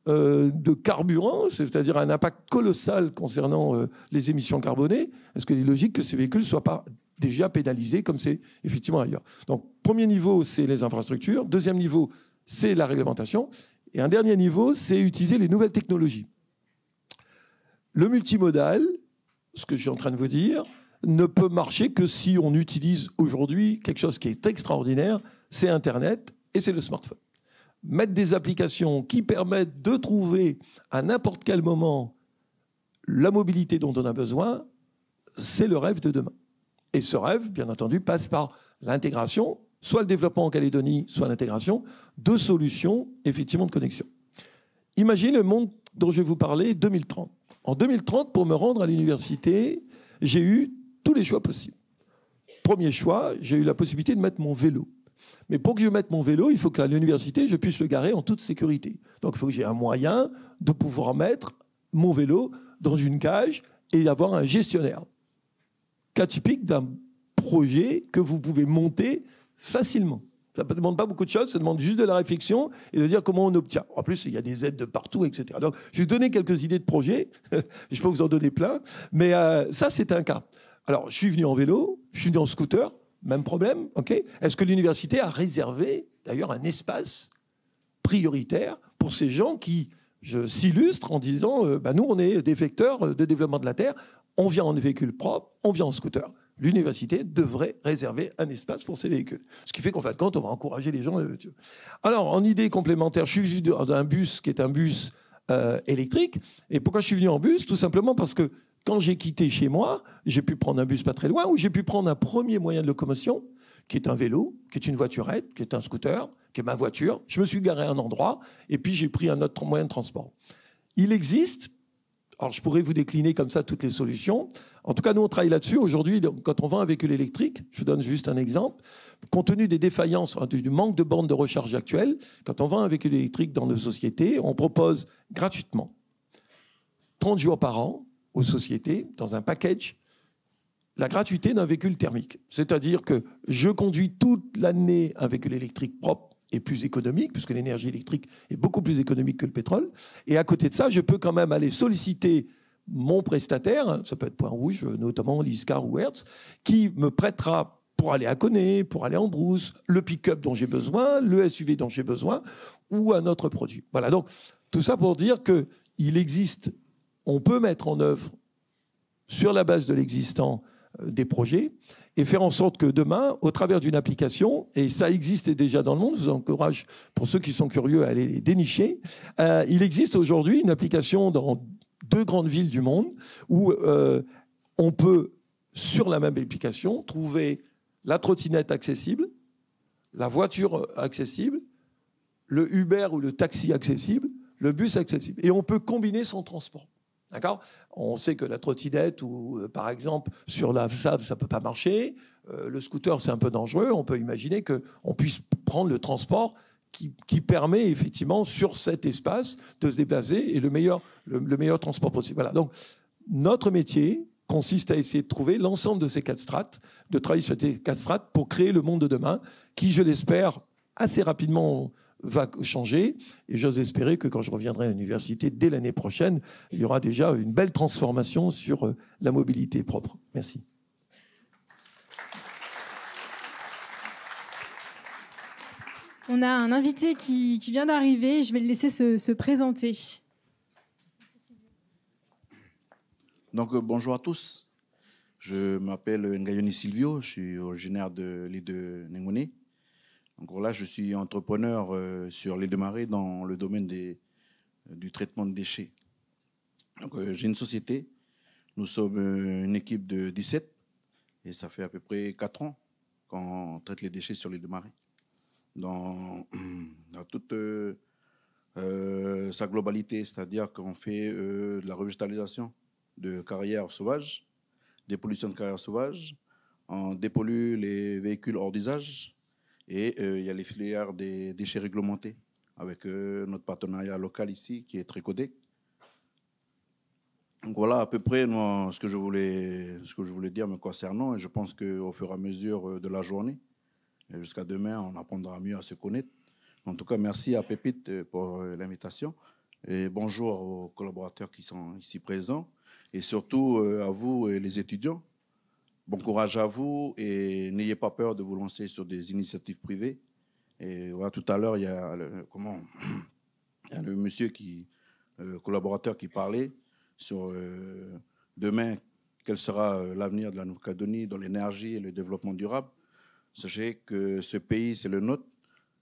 de carburant, c'est-à-dire un impact colossal concernant les émissions carbonées? Est-ce qu'il est logique que ces véhicules ne soient pas déjà pénalisés comme c'est effectivement ailleurs? Donc, premier niveau, c'est les infrastructures. Deuxième niveau, c'est la réglementation. Et un dernier niveau, c'est utiliser les nouvelles technologies. Le multimodal, ce que je suis en train de vous dire, ne peut marcher que si on utilise aujourd'hui quelque chose qui est extraordinaire, c'est Internet et c'est le smartphone. Mettre des applications qui permettent de trouver à n'importe quel moment la mobilité dont on a besoin, c'est le rêve de demain. Et ce rêve, bien entendu, passe par l'intégration, soit le développement en Calédonie, soit l'intégration de solutions, effectivement, de connexion. Imaginez le monde dont je vais vous parler, 2030. En 2030, pour me rendre à l'université, j'ai eu tous les choix possibles. Premier choix, j'ai eu la possibilité de mettre mon vélo. Mais pour que je mette mon vélo, il faut qu'à l'université, je puisse le garer en toute sécurité. Donc il faut que j'ai un moyen de pouvoir mettre mon vélo dans une cage et avoir un gestionnaire. Cas typique d'un projet que vous pouvez monter facilement. Ça ne demande pas beaucoup de choses, ça demande juste de la réflexion et de dire comment on obtient. En plus, il y a des aides de partout, etc. Donc, je vais vous donner quelques idées de projets. Je peux vous en donner plein. Mais ça, c'est un cas. Alors, je suis venu en vélo, je suis venu en scooter, même problème. Okay. Est-ce que l'université a réservé, d'ailleurs, un espace prioritaire pour ces gens qui s'illustrent en disant nous, on est des vecteurs de développement de la Terre, on vient en véhicule propre, on vient en scooter. l'université devrait réserver un espace pour ces véhicules. Ce qui fait qu'en fin de compte, on va encourager les gens. Alors, en idée complémentaire, je suis venu dans un bus qui est un bus électrique. Et pourquoi je suis venu en bus? Tout simplement parce que quand j'ai quitté chez moi, j'ai pu prendre un bus pas très loin, ou j'ai pu prendre un premier moyen de locomotion, qui est un vélo, qui est une voiturette, qui est un scooter, qui est ma voiture. Je me suis garé à un endroit, et puis j'ai pris un autre moyen de transport. Il existe... Alors, je pourrais vous décliner comme ça toutes les solutions. En tout cas, nous, on travaille là-dessus. Aujourd'hui, quand on vend un véhicule électrique, je vous donne juste un exemple, compte tenu des défaillances, du manque de bornes de recharge actuelles, quand on vend un véhicule électrique dans nos sociétés, on propose gratuitement 30 jours par an aux sociétés, dans un package, la gratuité d'un véhicule thermique. C'est-à-dire que je conduis toute l'année un véhicule électrique propre et plus économique, puisque l'énergie électrique est beaucoup plus économique que le pétrole. Et à côté de ça, je peux quand même aller solliciter mon prestataire, ça peut être Point Rouge, notamment Liscar ou Hertz, qui me prêtera pour aller à Coné, pour aller en brousse, le pick-up dont j'ai besoin, le SUV dont j'ai besoin, ou un autre produit. Voilà, donc tout ça pour dire qu'il existe, on peut mettre en œuvre, sur la base de l'existant, des projets, et faire en sorte que demain, au travers d'une application, et ça existe déjà dans le monde, je vous encourage, pour ceux qui sont curieux, à aller les dénicher, il existe aujourd'hui une application dans 2 grandes villes du monde où on peut, sur la même application, trouver la trottinette accessible, la voiture accessible, le Uber ou le taxi accessible, le bus accessible. Et on peut combiner son transport. D'accord ? On sait que la trottinette, ou par exemple, sur la SAV, ça ne peut pas marcher. Le scooter, c'est un peu dangereux. On peut imaginer qu'on puisse prendre le transport qui permet effectivement, sur cet espace, de se déplacer et le meilleur transport possible. Voilà. Donc, notre métier consiste à essayer de trouver l'ensemble de ces 4 strates, de travailler sur ces 4 strates pour créer le monde de demain, qui, je l'espère, assez rapidement va changer. Et j'ose espérer que quand je reviendrai à l'université dès l'année prochaine, il y aura déjà une belle transformation sur la mobilité propre. Merci. On a un invité qui vient d'arriver. Je vais le laisser se présenter. Donc, bonjour à tous. Je m'appelle Ngayoni Silvio. Je suis originaire de l'île de Nengone. Donc là, je suis entrepreneur sur l'île de Marais dans le domaine du traitement de déchets. Donc, j'ai une société. Nous sommes une équipe de 17 et ça fait à peu près 4 ans qu'on traite les déchets sur l'île de Marais. Dans toute sa globalité, c'est-à-dire qu'on fait de la revégétalisation de carrières sauvages, des pollutions de carrières sauvages, on dépollue les véhicules hors d'usage et il y a les filières des déchets réglementés avec notre partenariat local ici qui est Tricodec. Donc voilà à peu près moi, ce que je voulais dire me concernant, et je pense qu'au fur et à mesure de la journée, jusqu'à demain, on apprendra mieux à se connaître. En tout cas, merci à Pépite pour l'invitation. Et bonjour aux collaborateurs qui sont ici présents. Et surtout à vous, les étudiants. Bon courage à vous et n'ayez pas peur de vous lancer sur des initiatives privées. Et voilà, tout à l'heure, il y a le monsieur collaborateur qui parlait sur demain, quel sera l'avenir de la Nouvelle-Calédonie dans l'énergie et le développement durable. Sachez que ce pays, c'est le nôtre,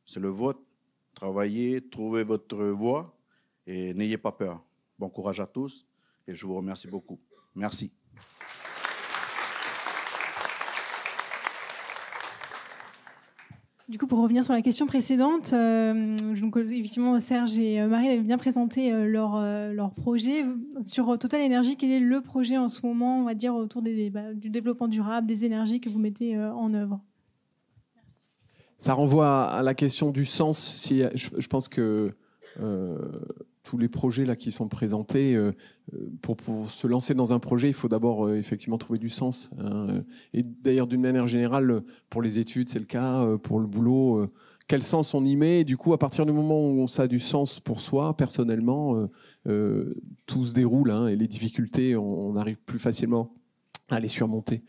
c'est le vôtre. Travaillez, trouvez votre voie et n'ayez pas peur. Bon courage à tous et je vous remercie beaucoup. Merci. Du coup, pour revenir sur la question précédente, donc, effectivement, Serge et Marie avaient bien présenté leur projet. Sur Total Energy, quel est le projet en ce moment, on va dire, autour du développement durable, des énergies que vous mettez en œuvre ? Ça renvoie à la question du sens. Je pense que tous les projets là qui sont présentés, pour se lancer dans un projet, il faut d'abord effectivement trouver du sens. Hein. Et d'ailleurs, d'une manière générale, pour les études, c'est le cas, pour le boulot. Quel sens on y met ? Et du coup, à partir du moment où ça a du sens pour soi, personnellement, tout se déroule. Hein, et les difficultés, on arrive plus facilement à les surmonter.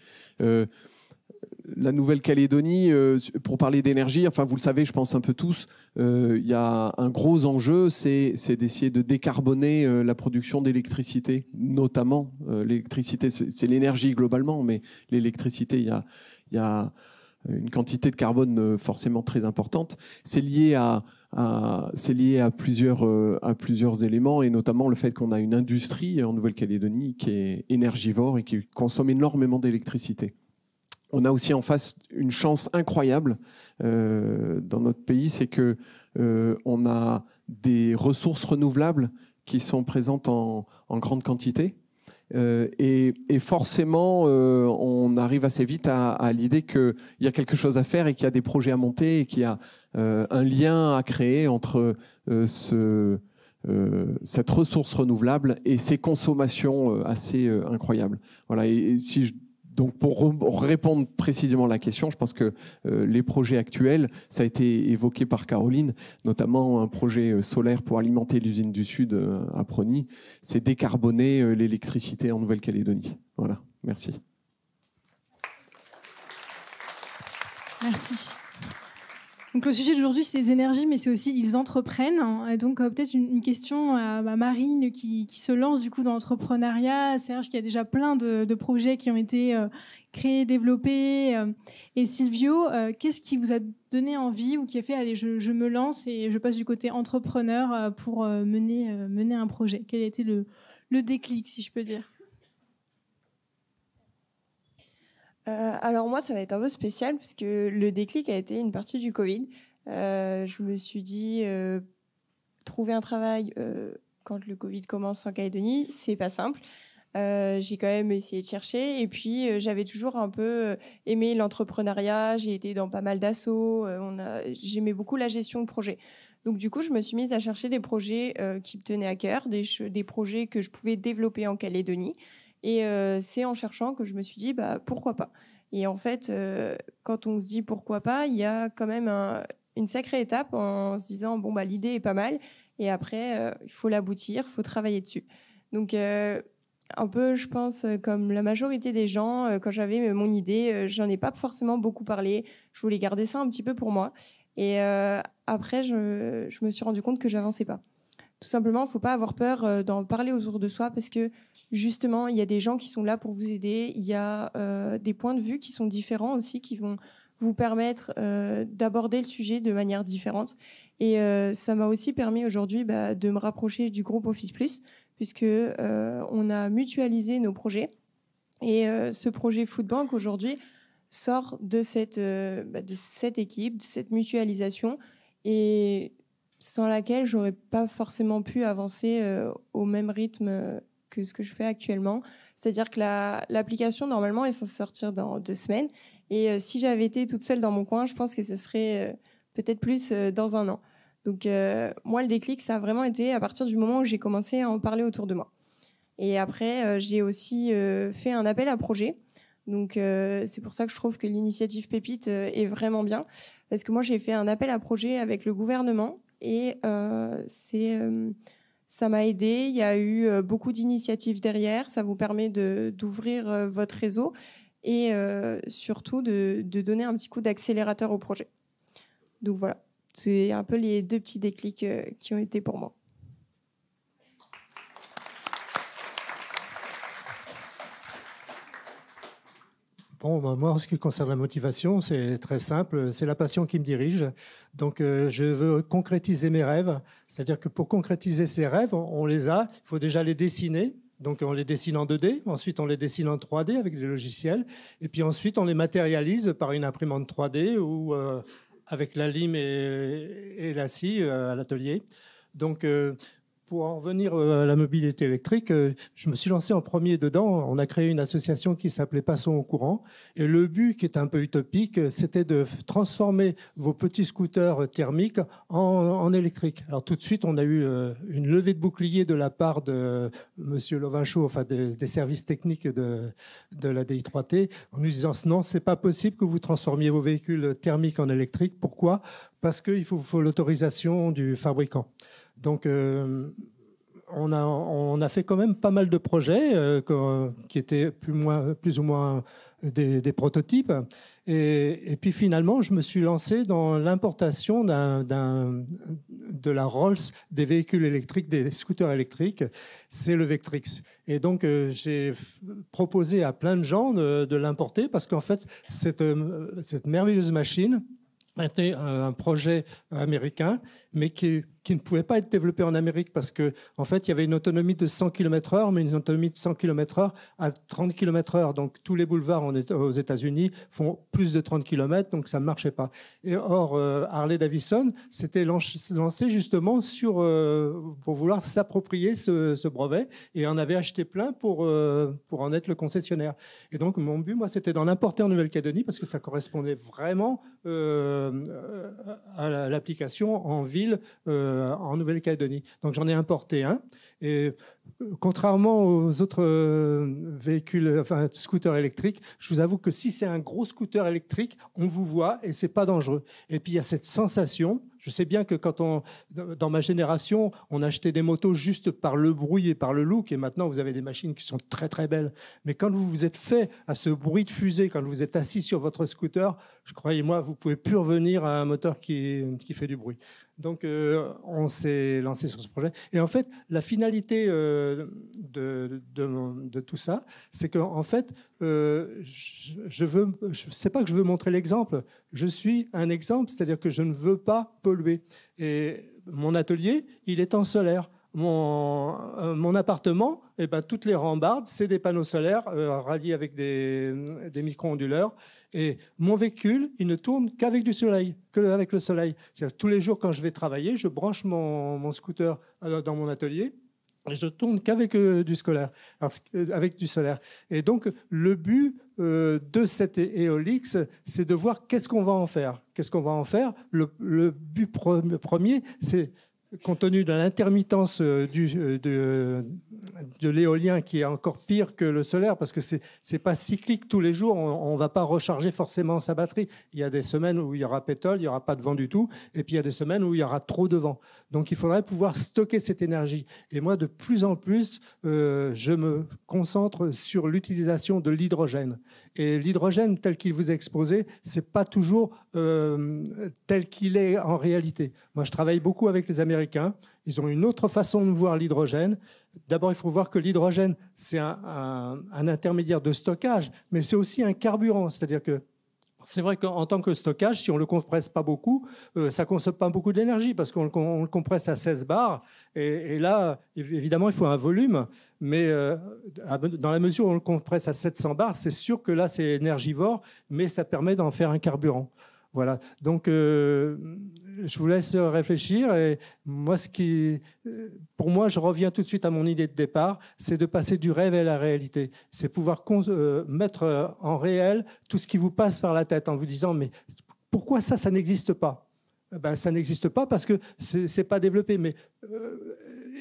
la Nouvelle-Calédonie, pour parler d'énergie, enfin vous le savez, je pense un peu tous, il y a un gros enjeu, c'est d'essayer de décarboner la production d'électricité, notamment l'électricité, c'est l'énergie globalement, mais l'électricité, il y a une quantité de carbone forcément très importante. C'est lié à plusieurs éléments, et notamment le fait qu'on a une industrie en Nouvelle-Calédonie qui est énergivore et qui consomme énormément d'électricité. On a aussi en face une chance incroyable dans notre pays, c'est que on a des ressources renouvelables qui sont présentes en grande quantité. Et forcément, on arrive assez vite à l'idée qu'il y a quelque chose à faire et qu'il y a des projets à monter et qu'il y a un lien à créer entre cette ressource renouvelable et ces consommations assez incroyables. Voilà. Donc pour répondre précisément à la question, je pense que les projets actuels, ça a été évoqué par Caroline, notamment un projet solaire pour alimenter l'usine du Sud à Prony, c'est décarboner l'électricité en Nouvelle-Calédonie. Voilà, merci. Merci. Donc le sujet d'aujourd'hui, c'est les énergies, mais c'est aussi ils entreprennent. Et donc peut-être une question à Marine qui se lance du coup dans l'entrepreneuriat. Serge qui a déjà plein de projets qui ont été créés, développés. Et Silvio, qu'est-ce qui vous a donné envie ou qui a fait allez, je me lance et je passe du côté entrepreneur pour mener un projet? Quel a été le déclic, si je peux dire? Alors moi, ça va être un peu spécial puisque le déclic a été une partie du Covid. Je me suis dit, trouver un travail quand le Covid commence en Calédonie, c'est pas simple. J'ai quand même essayé de chercher et puis j'avais toujours un peu aimé l'entrepreneuriat. J'ai été dans pas mal d'assauts. J'aimais beaucoup la gestion de projet. Donc du coup, je me suis mise à chercher des projets qui me tenaient à cœur, des projets que je pouvais développer en Calédonie. Et c'est en cherchant que je me suis dit, pourquoi pas. Et en fait, quand on se dit pourquoi pas, il y a quand même une sacrée étape en se disant, l'idée est pas mal. Et après, il faut l'aboutir, il faut travailler dessus. Donc, un peu, je pense, comme la majorité des gens, quand j'avais mon idée, j'en ai pas forcément beaucoup parlé. Je voulais garder ça un petit peu pour moi. Et après, je me suis rendu compte que j'avançais pas. Tout simplement, il ne faut pas avoir peur d'en parler autour de soi parce que justement, il y a des gens qui sont là pour vous aider. Il y a des points de vue qui sont différents aussi, qui vont vous permettre d'aborder le sujet de manière différente. Et ça m'a aussi permis aujourd'hui de me rapprocher du groupe Office Plus, puisque on a mutualisé nos projets. Et ce projet Foodbank aujourd'hui sort de cette équipe, de cette mutualisation, et sans laquelle j'aurais pas forcément pu avancer au même rythme que ce que je fais actuellement. C'est-à-dire que l'application, normalement, est censée sortir dans 2 semaines. Et si j'avais été toute seule dans mon coin, je pense que ce serait peut-être plus dans 1 an. Donc, moi, le déclic, ça a vraiment été à partir du moment où j'ai commencé à en parler autour de moi. Et après, j'ai aussi fait un appel à projet. Donc, c'est pour ça que je trouve que l'initiative Pépite est vraiment bien. Parce que moi, j'ai fait un appel à projet avec le gouvernement. Et ça m'a aidé. Il y a eu beaucoup d'initiatives derrière. Ça vous permet d'ouvrir votre réseau et surtout de donner un petit coup d'accélérateur au projet. Donc voilà, c'est un peu les 2 petits déclics qui ont été pour moi. Bon, moi, en ce qui concerne la motivation, c'est très simple. C'est la passion qui me dirige. Donc, je veux concrétiser mes rêves. C'est-à-dire que pour concrétiser ces rêves, on les a. Il faut déjà les dessiner. Donc, on les dessine en 2D. Ensuite, on les dessine en 3D avec des logiciels. Et puis ensuite, on les matérialise par une imprimante 3D ou avec la lime et la scie à l'atelier. Donc, pour en revenir à la mobilité électrique, je me suis lancé en premier dedans. On a créé une association qui s'appelait Passons au courant. Et le but, qui est un peu utopique, c'était de transformer vos petits scooters thermiques en électriques. Alors tout de suite, on a eu une levée de bouclier de la part de Monsieur Lovinchaud, enfin des services techniques de la DI3T, en nous disant non, c'est pas possible que vous transformiez vos véhicules thermiques en électriques. Pourquoi ? Parce qu'il faut l'autorisation du fabricant. Donc, on a fait quand même pas mal de projets qui étaient plus ou moins des prototypes. Et puis finalement, je me suis lancé dans l'importation de la Rolls des véhicules électriques, des scooters électriques. C'est le Vectrix. Et donc, j'ai proposé à plein de gens de l'importer parce qu'en fait, cette merveilleuse machine était un projet américain, mais qui ne pouvait pas être développé en Amérique parce que, en fait, il y avait une autonomie de 100 km/h, mais une autonomie de 100 km/h à 30 km/h. Donc, tous les boulevards aux États-Unis font plus de 30 km, donc ça ne marchait pas. Et or, Harley-Davidson s'était lancé justement pour vouloir s'approprier ce brevet et en avait acheté plein pour en être le concessionnaire. Et donc, mon but, moi, c'était d'en importer en Nouvelle-Calédonie parce que ça correspondait vraiment à l'application en ville en Nouvelle-Calédonie. Donc j'en ai importé un. Et contrairement aux autres véhicules, enfin scooters électriques, je vous avoue que si c'est un gros scooter électrique, on vous voit et c'est pas dangereux. Et puis il y a cette sensation. Je sais bien que dans ma génération, on achetait des motos juste par le bruit et par le look, et maintenant vous avez des machines qui sont très très belles. Mais quand vous vous êtes fait à ce bruit de fusée, quand vous êtes assis sur votre scooter, croyez-moi, vous pouvez plus revenir à un moteur qui fait du bruit. Donc on s'est lancé sur ce projet. Et en fait, la finalité de tout ça, c'est qu'en fait, c'est pas que je veux montrer l'exemple, je suis un exemple, c'est-à-dire que je ne veux pas polluer. Et mon atelier, il est en solaire. Mon appartement, toutes les rambardes, c'est des panneaux solaires ralliés avec des micro-onduleurs. Et mon véhicule, il ne tourne qu'avec du soleil, qu'avec le soleil. C'est-à-dire, tous les jours, quand je vais travailler, je branche mon scooter dans mon atelier. Et je tourne qu'avec avec du solaire. Et donc, le but de cette Eolix, c'est de voir qu'est-ce qu'on va en faire. Qu'est-ce qu'on va en faire ? Le but premier, c'est, compte tenu de l'intermittence de l'éolien qui est encore pire que le solaire, parce que c'est pas cyclique tous les jours, on va pas recharger forcément sa batterie. Il y a des semaines où il y aura pétole, il y aura pas de vent du tout, et puis il y a des semaines où il y aura trop de vent. Donc il faudrait pouvoir stocker cette énergie. Et moi, de plus en plus, je me concentre sur l'utilisation de l'hydrogène. Et l'hydrogène tel qu'il vous est exposé, c'est pas toujours tel qu'il est en réalité. Moi, je travaille beaucoup avec les Américains. Ils ont une autre façon de voir l'hydrogène. D'abord, il faut voir que l'hydrogène, c'est un intermédiaire de stockage, mais c'est aussi un carburant. C'est-à-dire que c'est vrai qu'en tant que stockage, si on ne le compresse pas beaucoup, ça ne consomme pas beaucoup d'énergie parce qu'on le compresse à 16 bars. Et là, évidemment, il faut un volume. Mais dans la mesure où on le compresse à 700 bars, c'est sûr que là, c'est énergivore, mais ça permet d'en faire un carburant. Voilà. Donc, je vous laisse réfléchir. Et moi, pour moi, je reviens tout de suite à mon idée de départ, c'est de passer du rêve à la réalité. C'est pouvoir mettre en réel tout ce qui vous passe par la tête en vous disant, mais pourquoi ça n'existe pas ? Ça n'existe pas parce que c'est pas développé. Mais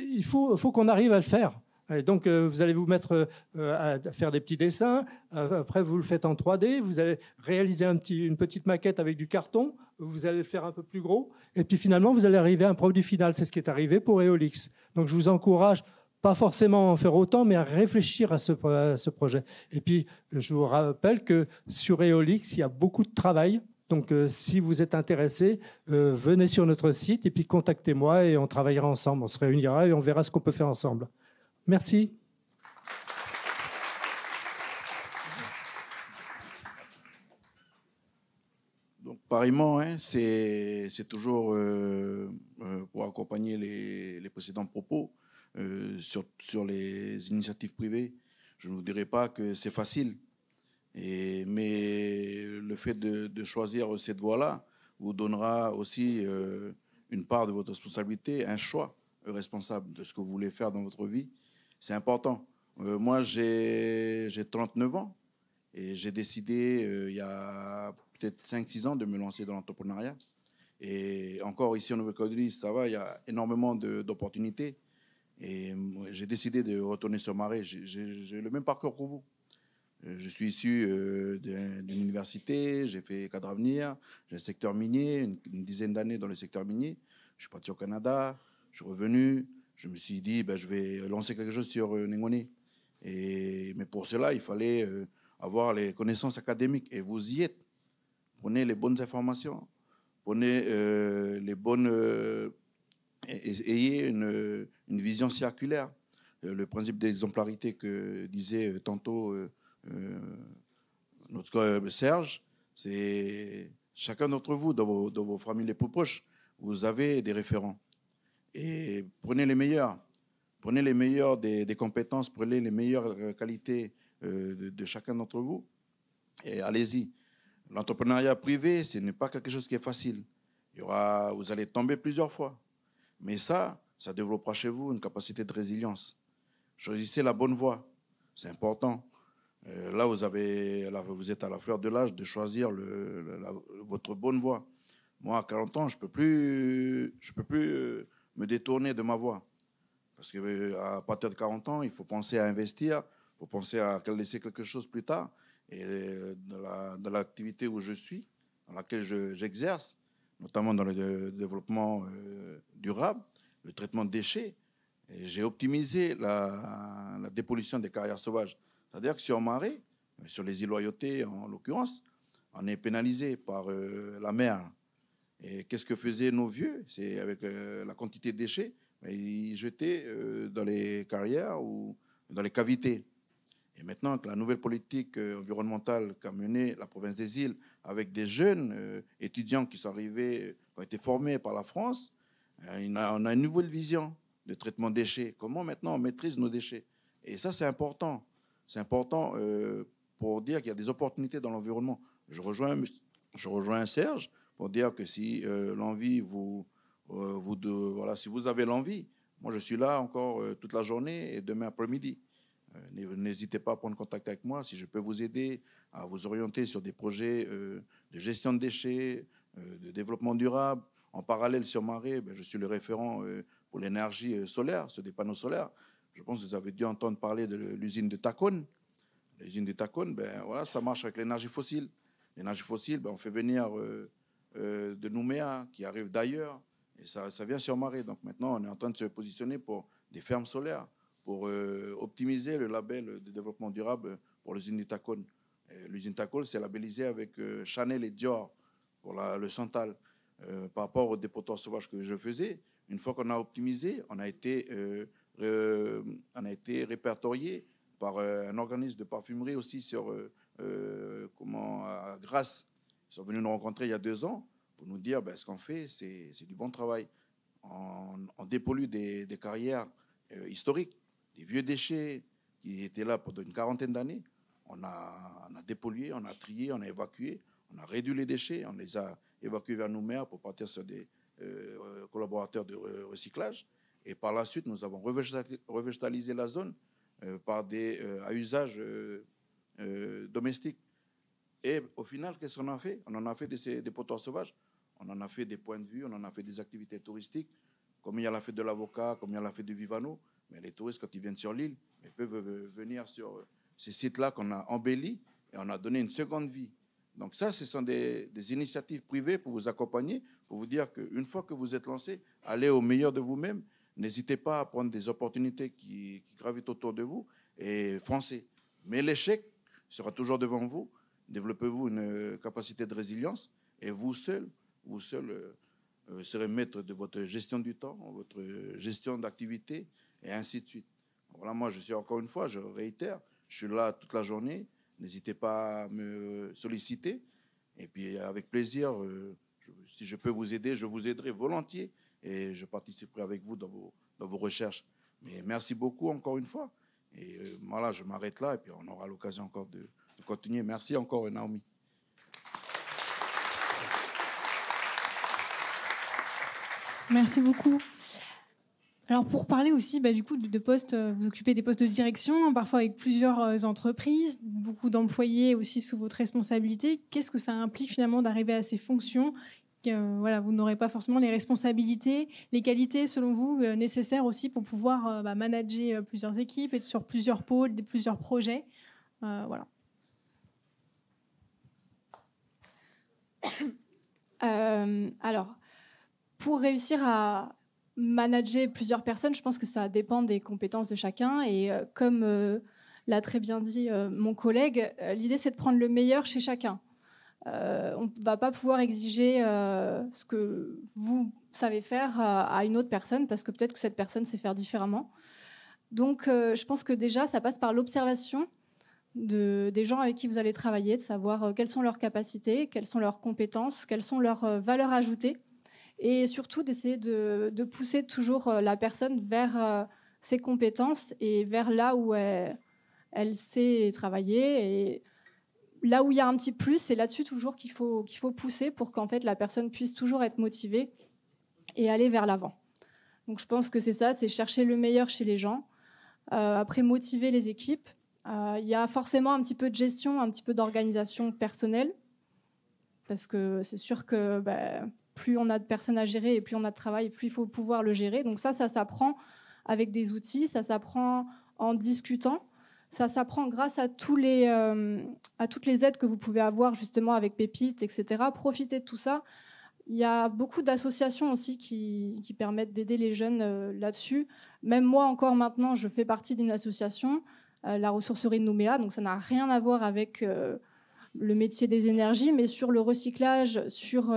il faut qu'on arrive à le faire. Et donc, vous allez vous mettre à faire des petits dessins. Après, vous le faites en 3D. Vous allez réaliser une petite maquette avec du carton. Vous allez le faire un peu plus gros. Et puis, finalement, vous allez arriver à un produit final. C'est ce qui est arrivé pour Eolix. Donc, je vous encourage, pas forcément à en faire autant, mais à réfléchir à ce projet. Et puis, je vous rappelle que sur Eolix, il y a beaucoup de travail. Donc, si vous êtes intéressé, venez sur notre site et puis contactez-moi et on travaillera ensemble. On se réunira et on verra ce qu'on peut faire ensemble. Merci. Donc, pareillement, c'est toujours pour accompagner les précédents propos sur les initiatives privées. Je ne vous dirai pas que c'est facile, mais le fait de choisir cette voie-là vous donnera aussi une part de votre responsabilité, un choix responsable de ce que vous voulez faire dans votre vie. C'est important. Moi, j'ai 39 ans et j'ai décidé, il y a peut-être 5-6 ans, de me lancer dans l'entrepreneuriat. Et encore ici en Nouvelle-Calédonie, ça va, il y a énormément d'opportunités. Et j'ai décidé de retourner sur Marais. J'ai le même parcours que vous. Je suis issu d'une université, j'ai fait cadre avenir, j'ai un secteur minier, une dizaine d'années dans le secteur minier. Je suis parti au Canada, je suis revenu. je me suis dit, ben, je vais lancer quelque chose sur Nengoni. Mais pour cela, il fallait avoir les connaissances académiques. Et vous y êtes. Prenez les bonnes informations. Prenez les bonnes... ayez une vision circulaire. Le principe d'exemplarité que disait tantôt notre Serge, c'est chacun d'entre vous, dans vos familles les plus proches, vous avez des référents. Et prenez les meilleurs. Prenez les meilleurs des compétences, prenez les meilleures qualités de chacun d'entre vous et allez-y. L'entrepreneuriat privé, ce n'est pas quelque chose qui est facile. Vous allez tomber plusieurs fois. Mais ça développera chez vous une capacité de résilience. Choisissez la bonne voie, c'est important. Là, vous êtes à la fleur de l'âge de choisir votre bonne voie. Moi, à 40 ans, je peux plus me détourner de ma voie. Parce qu'à partir de 40 ans, il faut penser à investir, il faut penser à laisser quelque chose plus tard. Et dans l'activité où je suis, dans laquelle j'exerce, notamment dans le développement durable, le traitement de déchets, j'ai optimisé la dépollution des carrières sauvages. C'est-à-dire que sur Marais, sur les îles Loyauté en l'occurrence, on est pénalisé par la mer. Et qu'est-ce que faisaient nos vieux? C'est avec la quantité de déchets, ils jetaient dans les carrières ou dans les cavités. Et maintenant, avec la nouvelle politique environnementale qu'a menée la province des îles, avec des jeunes étudiants qui sont arrivés, qui ont été formés par la France, on a une nouvelle vision de traitement de déchets. Comment maintenant on maîtrise nos déchets? Et ça, c'est important. C'est important pour dire qu'il y a des opportunités dans l'environnement. Je rejoins Serge pour dire que si l'envie si vous avez l'envie, moi je suis là encore toute la journée et demain après-midi. N'hésitez pas à prendre contact avec moi si je peux vous aider à vous orienter sur des projets de gestion de déchets, de développement durable. En parallèle, sur Marais, je suis le référent pour l'énergie solaire, sur des panneaux solaires. Je pense que vous avez dû entendre parler de l'usine de Takone. L'usine de Takone, ça marche avec l'énergie fossile. L'énergie fossile, on fait venir de Nouméa, qui arrive d'ailleurs, et ça vient sur Marais. Donc maintenant, on est en train de se positionner pour des fermes solaires, pour optimiser le label de développement durable pour l'usine de Takone. L'usine Takone, c'est labellisé avec Chanel et Dior pour le Santal. Par rapport au dépotoir sauvage que je faisais, une fois qu'on a optimisé, on a été répertorié par un organisme de parfumerie aussi à Grasse. Ils sont venus nous rencontrer il y a 2 ans pour nous dire ce qu'on fait, c'est du bon travail. On dépollue des carrières historiques, des vieux déchets qui étaient là pendant une 40aine d'années. On a dépollué, on a trié, on a évacué, on a réduit les déchets, on les a évacués vers Nouméa pour partir sur des collaborateurs de recyclage. Et par la suite, nous avons revégétalisé la zone à usage domestique. Et au final, qu'est-ce qu'on a fait? On en a fait des dépotoirs sauvages, on en a fait des points de vue, on en a fait des activités touristiques, comme il y a la fête de l'avocat, comme il y a la fête du Vivano. Mais les touristes, quand ils viennent sur l'île, ils peuvent venir sur ces sites-là qu'on a embellis et on a donné une seconde vie. Donc ça, ce sont des initiatives privées pour vous accompagner, pour vous dire qu'une fois que vous êtes lancé, allez au meilleur de vous-même. N'hésitez pas à prendre des opportunités qui gravitent autour de vous et foncez. Mais l'échec sera toujours devant vous. Développez-vous une capacité de résilience et vous seul serez maître de votre gestion du temps, votre gestion d'activité et ainsi de suite. Voilà, moi, je réitère, je suis là toute la journée. N'hésitez pas à me solliciter. Et puis, avec plaisir, si je peux vous aider, je vous aiderai volontiers et je participerai avec vous dans vos recherches. Mais merci beaucoup encore une fois. Et voilà, je m'arrête là et puis on aura l'occasion encore de continuer. Merci encore, Naomi. Merci beaucoup. Alors pour parler aussi du coup de postes, vous occupez des postes de direction, parfois avec plusieurs entreprises, beaucoup d'employés aussi sous votre responsabilité. Qu'est-ce que ça implique finalement d'arriver à ces fonctions? Vous n'aurez pas forcément les responsabilités, les qualités selon vous nécessaires aussi pour pouvoir manager plusieurs équipes, être sur plusieurs pôles, plusieurs projets. Voilà. Alors, pour réussir à manager plusieurs personnes, je pense que ça dépend des compétences de chacun. Et comme l'a très bien dit mon collègue, l'idée c'est de prendre le meilleur chez chacun. On ne va pas pouvoir exiger ce que vous savez faire à une autre personne parce que peut-être que cette personne sait faire différemment. Donc je pense que déjà ça passe par l'observation des gens avec qui vous allez travailler, de savoir quelles sont leurs capacités, quelles sont leurs compétences, quelles sont leurs valeurs ajoutées et surtout d'essayer de pousser toujours la personne vers ses compétences et vers là où elle sait travailler et là où il y a un petit plus, c'est là-dessus toujours qu'il faut pousser pour qu'en fait la personne puisse toujours être motivée et aller vers l'avant. Donc je pense que c'est ça, c'est chercher le meilleur chez les gens. Après, motiver les équipes. Il y a forcément un petit peu de gestion, un petit peu d'organisation personnelle, parce que c'est sûr que plus on a de personnes à gérer et plus on a de travail, plus il faut pouvoir le gérer. Donc ça s'apprend avec des outils, ça s'apprend en discutant. Ça s'apprend grâce à toutes les aides que vous pouvez avoir justement avec Pépite, etc. Profitez de tout ça. Il y a beaucoup d'associations aussi qui permettent d'aider les jeunes là-dessus. Même moi, encore maintenant, je fais partie d'une association, la ressourcerie de Nouméa, donc ça n'a rien à voir avec le métier des énergies, mais sur le recyclage, sur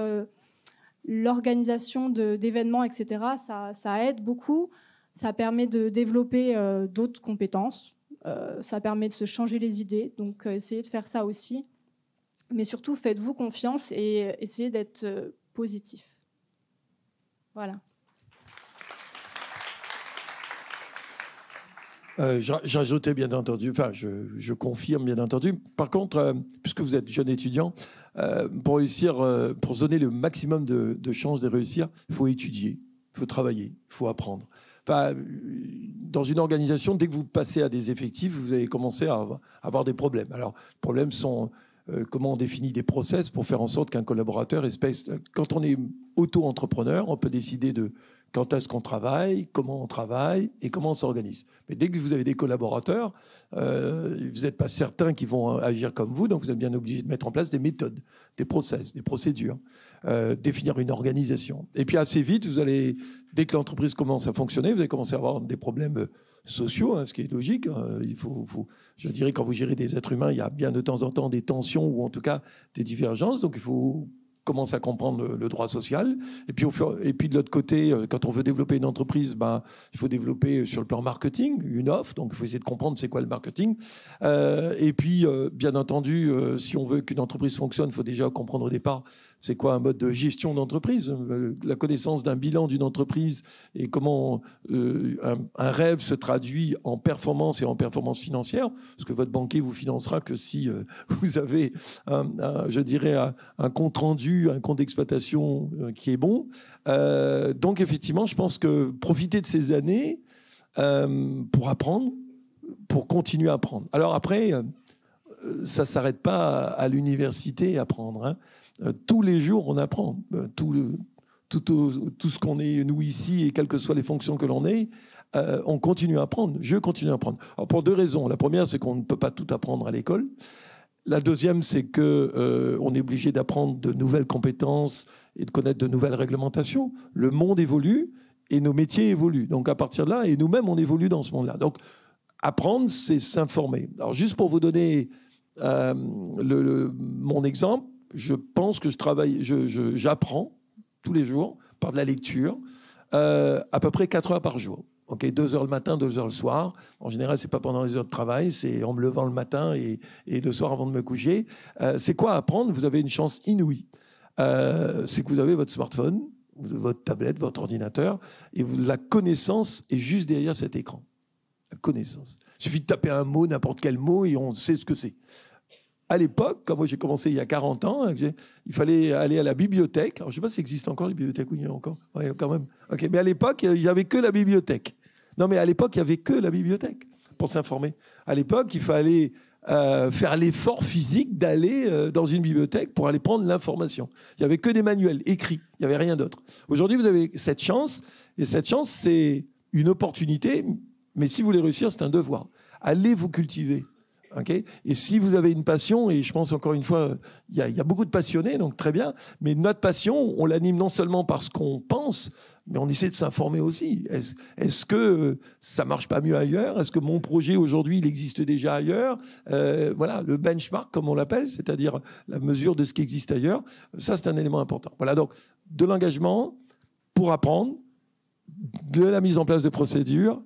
l'organisation d'événements, etc. Ça aide beaucoup. Ça permet de développer d'autres compétences. Ça permet de se changer les idées, donc essayez de faire ça aussi. Mais surtout, faites-vous confiance et essayez d'être positif. Voilà. J'ajoutais bien entendu, enfin je confirme bien entendu. Par contre, puisque vous êtes jeune étudiant, pour réussir, pour se donner le maximum de chances de réussir, il faut étudier, il faut travailler, il faut apprendre. Enfin, dans une organisation, dès que vous passez à des effectifs, vous allez commencer à avoir des problèmes. Alors, les problèmes sont comment on définit des process pour faire en sorte qu'un collaborateur quand on est auto-entrepreneur, on peut décider de quand est-ce qu'on travaille, comment on travaille et comment on s'organise. Mais dès que vous avez des collaborateurs, vous n'êtes pas certains qu'ils vont agir comme vous, donc vous êtes bien obligé de mettre en place des méthodes, des process, des procédures, définir une organisation. Et puis assez vite, dès que l'entreprise commence à fonctionner, vous allez commencer à avoir des problèmes sociaux, ce qui est logique. Je dirais, quand vous gérez des êtres humains, il y a bien de temps en temps des tensions ou en tout cas des divergences, donc il faut commence à comprendre le droit social. Et puis de l'autre côté, quand on veut développer une entreprise, il faut développer sur le plan marketing une offre. Donc, il faut essayer de comprendre c'est quoi le marketing. Et puis, bien entendu, si on veut qu'une entreprise fonctionne, il faut déjà comprendre au départ c'est quoi un mode de gestion d'entreprise, la connaissance d'un bilan d'une entreprise et comment un rêve se traduit en performance et en performance financière. Parce que votre banquier vous financera que si vous avez, un compte rendu, un compte d'exploitation qui est bon. Donc, effectivement, je pense que profiter de ces années pour apprendre, pour continuer à apprendre. Alors après, ça ne s'arrête pas à l'université à apprendre, hein. Tous les jours, on apprend. Tout ce qu'on est, nous, ici, et quelles que soient les fonctions que l'on ait, on continue à apprendre. Je continue à apprendre. Alors, pour deux raisons. La première, c'est qu'on ne peut pas tout apprendre à l'école. La deuxième, c'est qu'on est obligé d'apprendre de nouvelles compétences et de connaître de nouvelles réglementations. Le monde évolue et nos métiers évoluent. Donc, à partir de là, et nous-mêmes, on évolue dans ce monde-là. Donc, apprendre, c'est s'informer. Alors, juste pour vous donner mon exemple, je pense que j'apprends tous les jours par de la lecture, à peu près 4 heures par jour. Okay, 2 heures le matin, 2 heures le soir. En général, c'est pas pendant les heures de travail, c'est en me levant le matin et le soir avant de me coucher. C'est quoi apprendre? Vous avez une chance inouïe. C'est que vous avez votre smartphone, votre tablette, votre ordinateur, et la connaissance est juste derrière cet écran. La connaissance. Il suffit de taper un mot, n'importe quel mot, et on sait ce que c'est. À l'époque, quand moi j'ai commencé il y a 40 ans, il fallait aller à la bibliothèque. Alors, je ne sais pas s'il existe encore les bibliothèques. Oui, il y en a encore. Oui, quand même. Okay. Mais à l'époque, il n'y avait que la bibliothèque. Non, mais à l'époque, il n'y avait que la bibliothèque pour s'informer. À l'époque, il fallait faire l'effort physique d'aller dans une bibliothèque pour aller prendre l'information. Il n'y avait que des manuels écrits. Il n'y avait rien d'autre. Aujourd'hui, vous avez cette chance. Et cette chance, c'est une opportunité. Mais si vous voulez réussir, c'est un devoir. Allez vous cultiver. Okay. Et si vous avez une passion, et je pense encore une fois, il y a beaucoup de passionnés, donc très bien, mais notre passion, on l'anime non seulement par ce qu'on pense, mais on essaie de s'informer aussi. Est-ce que ça marche pas mieux ailleurs? Est-ce que mon projet aujourd'hui, il existe déjà ailleurs? Voilà, le benchmark, comme on l'appelle, c'est-à-dire la mesure de ce qui existe ailleurs, ça, c'est un élément important. Voilà, donc de l'engagement pour apprendre, de la mise en place de procédures,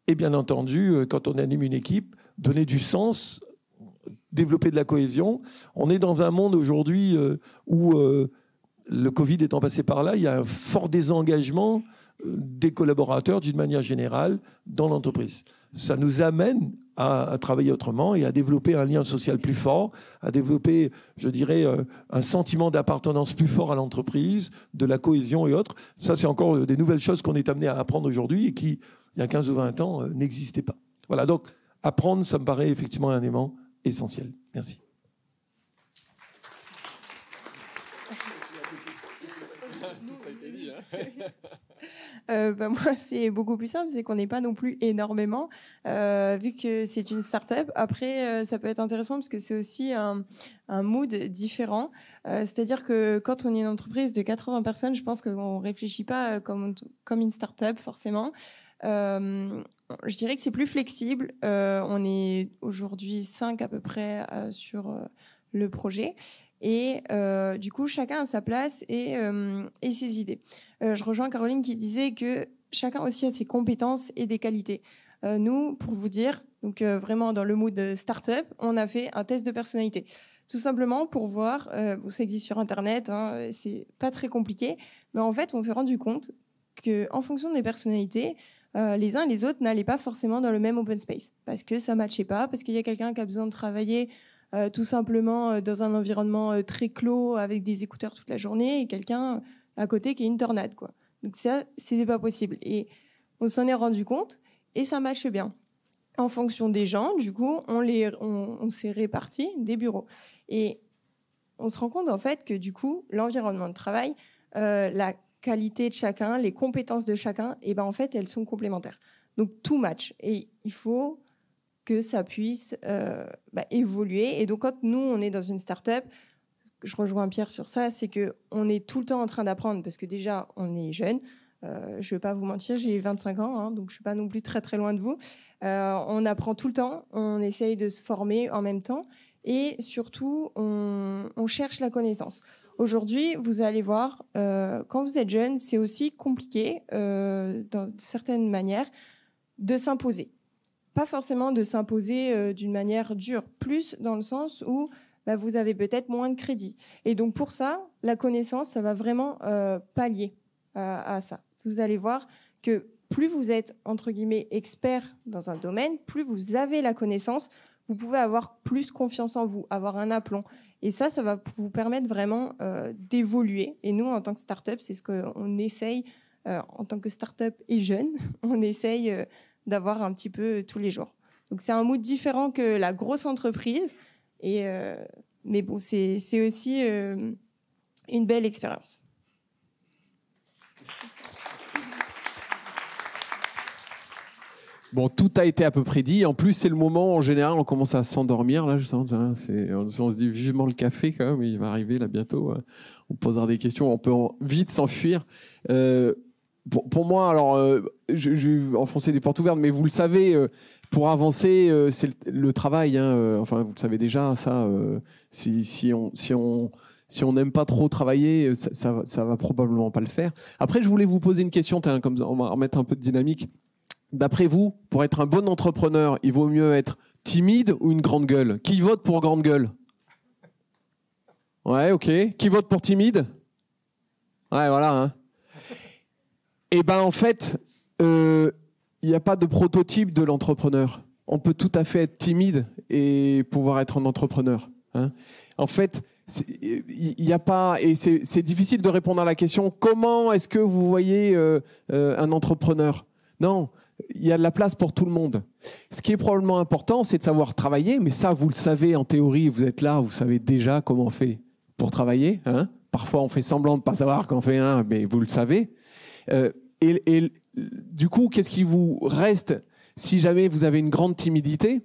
et bien entendu, quand on anime une équipe, donner du sens, développer de la cohésion. On est dans un monde aujourd'hui où, le Covid étant passé par là, il y a un fort désengagement des collaborateurs d'une manière générale dans l'entreprise. Ça nous amène à travailler autrement et à développer un lien social plus fort, à développer, je dirais, un sentiment d'appartenance plus fort à l'entreprise, de la cohésion et autres. Ça, c'est encore des nouvelles choses qu'on est amené à apprendre aujourd'hui et qui, il y a 15 ou 20 ans, n'existaient pas. Voilà, donc apprendre, ça me paraît effectivement un élément essentiel. Merci. Moi, c'est beaucoup plus simple, c'est qu'on n'est pas non plus énormément, vu que c'est une start-up. Après, ça peut être intéressant parce que c'est aussi un mood différent. C'est-à-dire que quand on est une entreprise de 80 personnes, je pense qu'on ne réfléchit pas comme une start-up, forcément. Je dirais que c'est plus flexible. On est aujourd'hui 5 à peu près sur le projet. Et du coup, chacun a sa place et ses idées. Je rejoins Caroline qui disait que chacun aussi a ses compétences et des qualités. Nous, pour vous dire, donc vraiment dans le mood start-up, on a fait un test de personnalité. Tout simplement pour voir, ça existe sur Internet, hein, c'est pas très compliqué, mais en fait, on s'est rendu compte qu'en fonction des personnalités, les uns et les autres n'allaient pas forcément dans le même open space, parce que ça matchait pas, parce qu'il y a quelqu'un qui a besoin de travailler tout simplement dans un environnement très clos avec des écouteurs toute la journée et quelqu'un à côté qui est une tornade, quoi. Donc ça, c'était pas possible. Et on s'en est rendu compte et ça marche bien. En fonction des gens, du coup, on s'est réparti des bureaux. Et on se rend compte en fait que du coup, l'environnement de travail, la qualité de chacun, les compétences de chacun, et ben en fait, elles sont complémentaires. Donc tout match. Et il faut que ça puisse évoluer. Et donc, quand nous, on est dans une start-up, je rejoins Pierre sur ça, c'est qu'on est tout le temps en train d'apprendre parce que déjà, on est jeune. Je ne vais pas vous mentir, j'ai 25 ans, hein, donc je ne suis pas non plus très, très loin de vous. On apprend tout le temps, on essaye de se former en même temps et surtout, on cherche la connaissance. Aujourd'hui, vous allez voir, quand vous êtes jeune, c'est aussi compliqué, dans certaines manières, de s'imposer. Pas forcément de s'imposer d'une manière dure, plus dans le sens où vous avez peut-être moins de crédit. Et donc pour ça, la connaissance, ça va vraiment pallier à ça. Vous allez voir que plus vous êtes, entre guillemets, expert dans un domaine, plus vous avez la connaissance, vous pouvez avoir plus confiance en vous, avoir un aplomb. Et ça va vous permettre vraiment d'évoluer. Et nous, en tant que start-up, c'est ce qu'on essaye, en tant que start-up et jeune, on essaye d'avoir un petit peu tous les jours. Donc c'est un mood différent que la grosse entreprise, mais bon, c'est aussi une belle expérience. Bon, tout a été à peu près dit. En plus, c'est le moment, en général, on commence à s'endormir. Là, je sens, on se dit vivement le café, quand même. Il va arriver là bientôt. On posera des questions. On peut vite s'enfuir. Pour moi, alors, je vais enfoncer des portes ouvertes, mais vous le savez, pour avancer, c'est le travail. Enfin, vous le savez déjà, ça. Si on n'aime pas trop travailler, ça va probablement pas le faire. Après, je voulais vous poser une question, comme on va remettre un peu de dynamique. D'après vous, pour être un bon entrepreneur, il vaut mieux être timide ou une grande gueule? Qui vote pour grande gueule? Ouais, ok. Qui vote pour timide? Ouais, voilà. Hein. Eh ben, en fait, il n'y a pas de prototype de l'entrepreneur. On peut tout à fait être timide et pouvoir être un entrepreneur. Hein. En fait, il n'y a pas, et c'est difficile de répondre à la question, comment est-ce que vous voyez un entrepreneur? Non. Il y a de la place pour tout le monde. Ce qui est probablement important, c'est de savoir travailler, mais ça, vous le savez en théorie, vous êtes là, vous savez déjà comment on fait pour travailler. Hein. Parfois, on fait semblant de ne pas savoir qu'on fait un, mais vous le savez. Et du coup, qu'est-ce qui vous reste si jamais vous avez une grande timidité?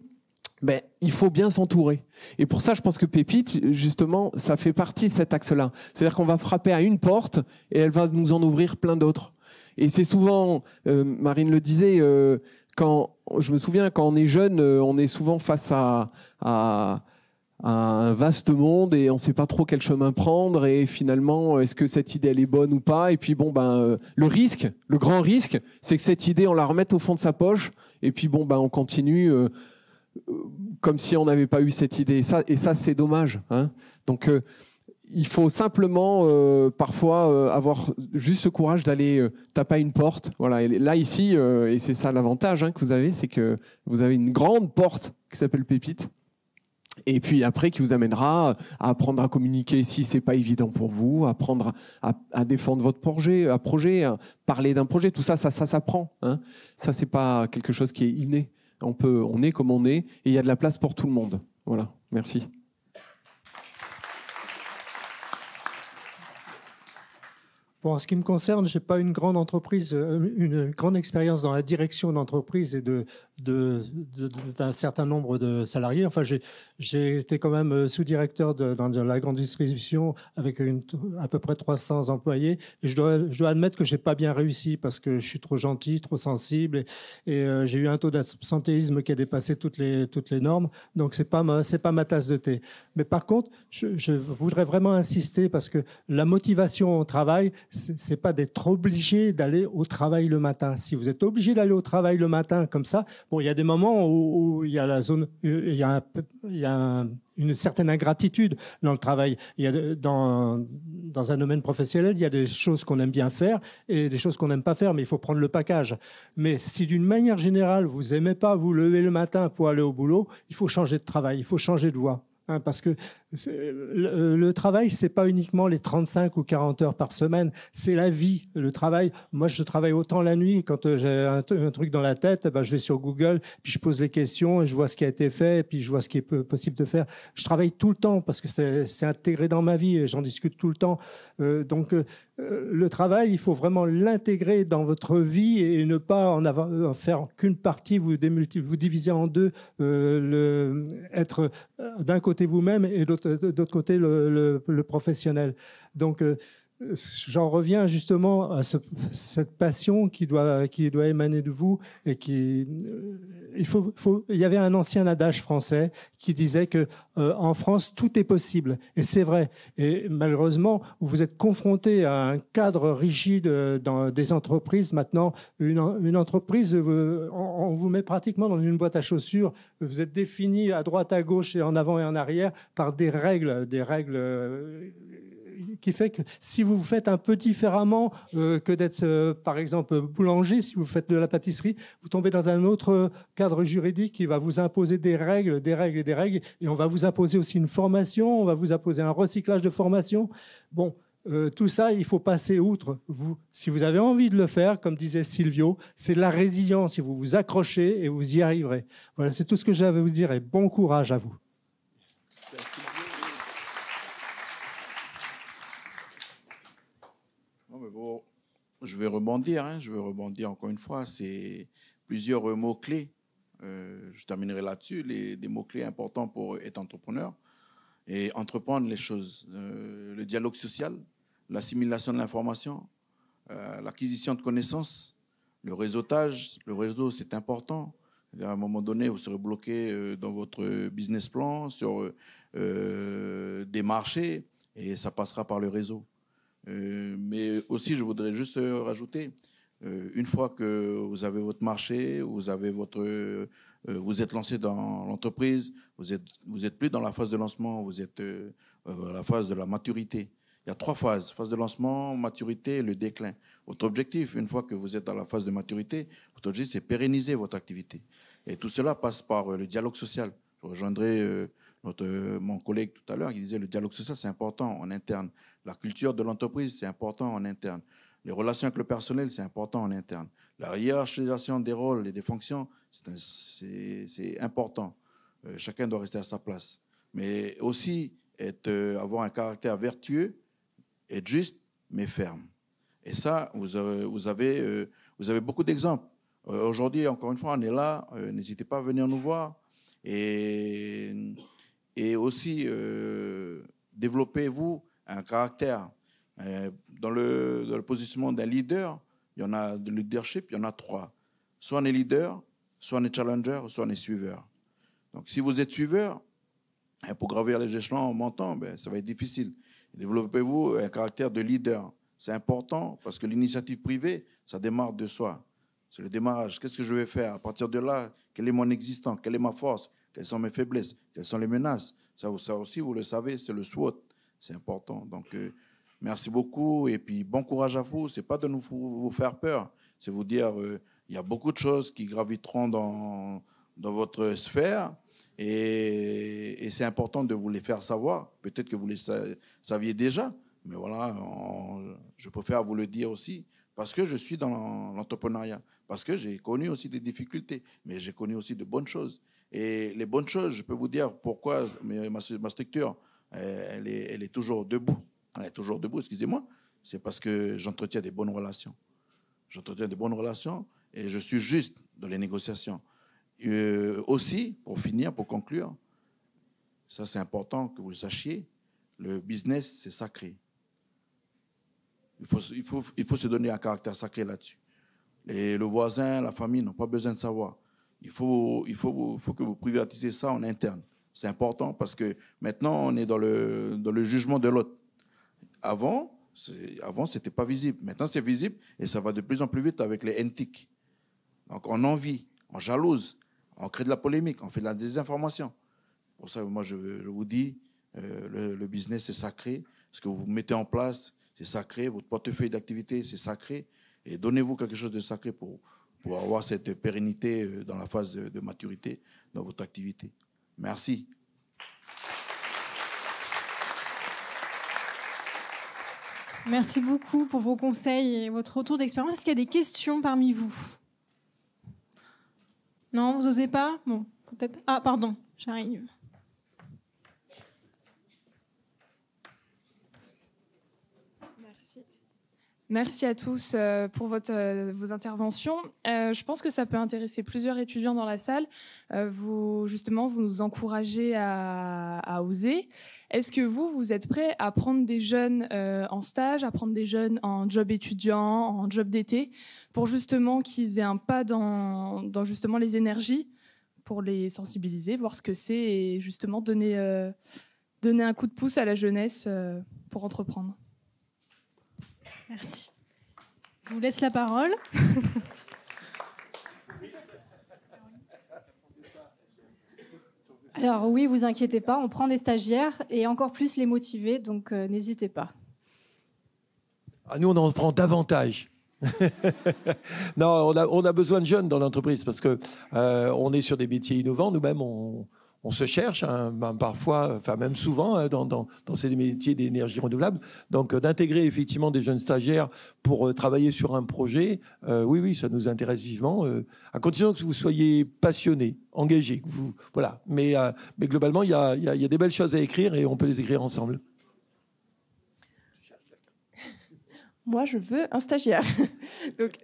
Il faut bien s'entourer. Et pour ça, je pense que Pépite, justement, ça fait partie de cet axe-là. C'est-à-dire qu'on va frapper à une porte et elle va nous en ouvrir plein d'autres. Et c'est souvent, Marine le disait, je me souviens, quand on est jeune, on est souvent face à un vaste monde et on ne sait pas trop quel chemin prendre et finalement, est-ce que cette idée elle est bonne ou pas? Et puis le grand risque, c'est que cette idée, on la remette au fond de sa poche et puis on continue comme si on n'avait pas eu cette idée. Et ça c'est dommage. Hein. Donc, il faut simplement parfois avoir juste ce courage d'aller taper à une porte. Voilà. Et là, ici, et c'est ça l'avantage que vous avez, c'est que vous avez une grande porte qui s'appelle Pépite. Et puis après, qui vous amènera à apprendre à communiquer si c'est pas évident pour vous, apprendre à défendre votre projet, à parler d'un projet. Tout ça s'apprend. Hein. Ça, c'est pas quelque chose qui est inné. On est comme on est, et il y a de la place pour tout le monde. Voilà. Merci. Bon, en ce qui me concerne, j'ai pas une grande entreprise, une grande expérience dans la direction d'entreprise et d'un certain nombre de salariés. Enfin, j'ai été quand même sous-directeur dans la grande distribution avec à peu près 300 employés. Et je dois admettre que j'ai pas bien réussi parce que je suis trop gentil, trop sensible et j'ai eu un taux d'absentéisme qui a dépassé toutes les normes. Donc c'est pas ma tasse de thé. Mais par contre, je voudrais vraiment insister parce que la motivation au travail, c'est pas d'être obligé d'aller au travail le matin. Si vous êtes obligé d'aller au travail le matin comme ça, bon, il y a des moments où il y a une certaine ingratitude dans le travail. Il y a dans un domaine professionnel, il y a des choses qu'on aime bien faire et des choses qu'on n'aime pas faire, mais il faut prendre le package. Mais si d'une manière générale, vous aimez pas vous lever le matin pour aller au boulot, il faut changer de travail, il faut changer de voie. Parce que le travail, c'est pas uniquement les 35 ou 40 heures par semaine, c'est la vie. Le travail, moi, je travaille autant la nuit. Quand j'ai un truc dans la tête, je vais sur Google, puis je pose les questions, et je vois ce qui a été fait, et puis je vois ce qui est possible de faire. Je travaille tout le temps parce que c'est intégré dans ma vie et j'en discute tout le temps. Donc, le travail, il faut vraiment l'intégrer dans votre vie et ne pas en faire qu'une partie, vous diviser en deux, être d'un côté vous-même et d'autre côté le professionnel. Donc, j'en reviens justement à cette passion qui doit émaner de vous et il y avait un ancien adage français qui disait que en France tout est possible et c'est vrai. Et malheureusement, vous êtes confronté à un cadre rigide dans des entreprises. Maintenant, une entreprise, on vous met pratiquement dans une boîte à chaussures. Vous êtes défini à droite, à gauche et en avant et en arrière par des règles qui fait que si vous faites un peu différemment que d'être, par exemple, boulanger, si vous faites de la pâtisserie, vous tombez dans un autre cadre juridique qui va vous imposer des règles, et on va vous imposer aussi une formation, on va vous imposer un recyclage de formation. Bon, tout ça, il faut passer outre. Si vous avez envie de le faire, comme disait Silvio, c'est de la résilience. Si vous vous accrochez et vous y arriverez. Voilà, c'est tout ce que j'avais à vous dire et bon courage à vous. Je vais rebondir encore une fois. C'est plusieurs mots-clés. Je terminerai là-dessus. Des mots-clés importants pour être entrepreneur et entreprendre les choses. Le dialogue social, l'assimilation de l'information, l'acquisition de connaissances, le réseautage. Le réseau, c'est important. À un moment donné, vous serez bloqué dans votre business plan sur des marchés et ça passera par le réseau. Mais aussi, je voudrais juste rajouter, une fois que vous avez votre marché, vous êtes lancé dans l'entreprise, vous êtes plus dans la phase de lancement, vous êtes à la phase de la maturité. Il y a 3 phases, phase de lancement, maturité et le déclin. Votre objectif, une fois que vous êtes dans la phase de maturité, votre objectif, c'est pérenniser votre activité. Et tout cela passe par le dialogue social. Je rejoindrai mon collègue tout à l'heure qui disait le dialogue social, c'est important en interne. La culture de l'entreprise, c'est important en interne. Les relations avec le personnel, c'est important en interne. La hiérarchisation des rôles et des fonctions, c'est important. Chacun doit rester à sa place. Mais aussi avoir un caractère vertueux, être juste, mais ferme. Et ça, vous avez beaucoup d'exemples. Aujourd'hui, encore une fois, on est là. N'hésitez pas à venir nous voir. Et aussi, développez-vous un caractère. Dans le positionnement d'un leader, il y en a de leadership, il y en a 3. Soit on est leader, soit on est challenger, soit on est suiveur. Donc, si vous êtes suiveur, pour gravir les échelons en montant, ça va être difficile. Développez-vous un caractère de leader. C'est important parce que l'initiative privée, ça démarre de soi. C'est le démarrage. Qu'est-ce que je vais faire? À partir de là, quel est mon existant? Quelle est ma force? Quelles sont mes faiblesses? Quelles sont les menaces? Ça aussi, vous le savez, c'est le SWOT. C'est important. Donc, merci beaucoup. Et puis, bon courage à vous. Ce n'est pas de vous faire peur. C'est vous dire, il y a beaucoup de choses qui graviteront dans votre sphère. Et c'est important de vous les faire savoir. Peut-être que vous les saviez déjà. Mais voilà, je préfère vous le dire aussi. Parce que je suis dans l'entrepreneuriat. Parce que j'ai connu aussi des difficultés. Mais j'ai connu aussi de bonnes choses. Et les bonnes choses, je peux vous dire pourquoi ma structure, elle est toujours debout. Elle est toujours debout, excusez-moi. C'est parce que j'entretiens des bonnes relations. J'entretiens des bonnes relations et je suis juste dans les négociations. Aussi, pour finir, pour conclure, ça c'est important que vous le sachiez, le business c'est sacré. Il faut se donner un caractère sacré là-dessus. Et le voisin, la famille n'ont pas besoin de savoir. Il faut que vous privatisez ça en interne. C'est important parce que maintenant, on est dans le jugement de l'autre. Avant, ce n'était pas visible. Maintenant, c'est visible et ça va de plus en plus vite avec les NTIC. Donc, on envie, on jalouse, on crée de la polémique, on fait de la désinformation. Pour ça, moi, je vous dis, le business, c'est sacré. Ce que vous mettez en place, c'est sacré. Votre portefeuille d'activité, c'est sacré. Et donnez-vous quelque chose de sacré pour avoir cette pérennité dans la phase de maturité dans votre activité. Merci. Merci beaucoup pour vos conseils et votre retour d'expérience. Est-ce qu'il y a des questions parmi vous? Non, vous n'osez pas? Bon, peut-être. Ah, pardon, j'arrive. Merci à tous pour vos interventions. Je pense que ça peut intéresser plusieurs étudiants dans la salle. Vous nous encouragez à oser. Est-ce que vous êtes prêts à prendre des jeunes en stage, à prendre des jeunes en job étudiant, en job d'été, pour justement qu'ils aient un pas dans justement les énergies, pour les sensibiliser, voir ce que c'est et justement donner un coup de pouce à la jeunesse pour entreprendre? Merci. Je vous laisse la parole. Alors oui, vous inquiétez pas, on prend des stagiaires et encore plus les motiver, donc n'hésitez pas. Ah, nous, on en prend davantage. Non, on a besoin de jeunes dans l'entreprise parce que on est sur des métiers innovants. Nous-mêmes, on se cherche, hein, parfois, enfin même souvent, hein, dans ces métiers d'énergie renouvelable. Donc, d'intégrer effectivement des jeunes stagiaires pour travailler sur un projet, oui, ça nous intéresse vivement, à condition que vous soyez passionnés, engagés. Voilà. Mais globalement, il y a des belles choses à écrire et on peut les écrire ensemble. Moi, je veux un stagiaire. Donc,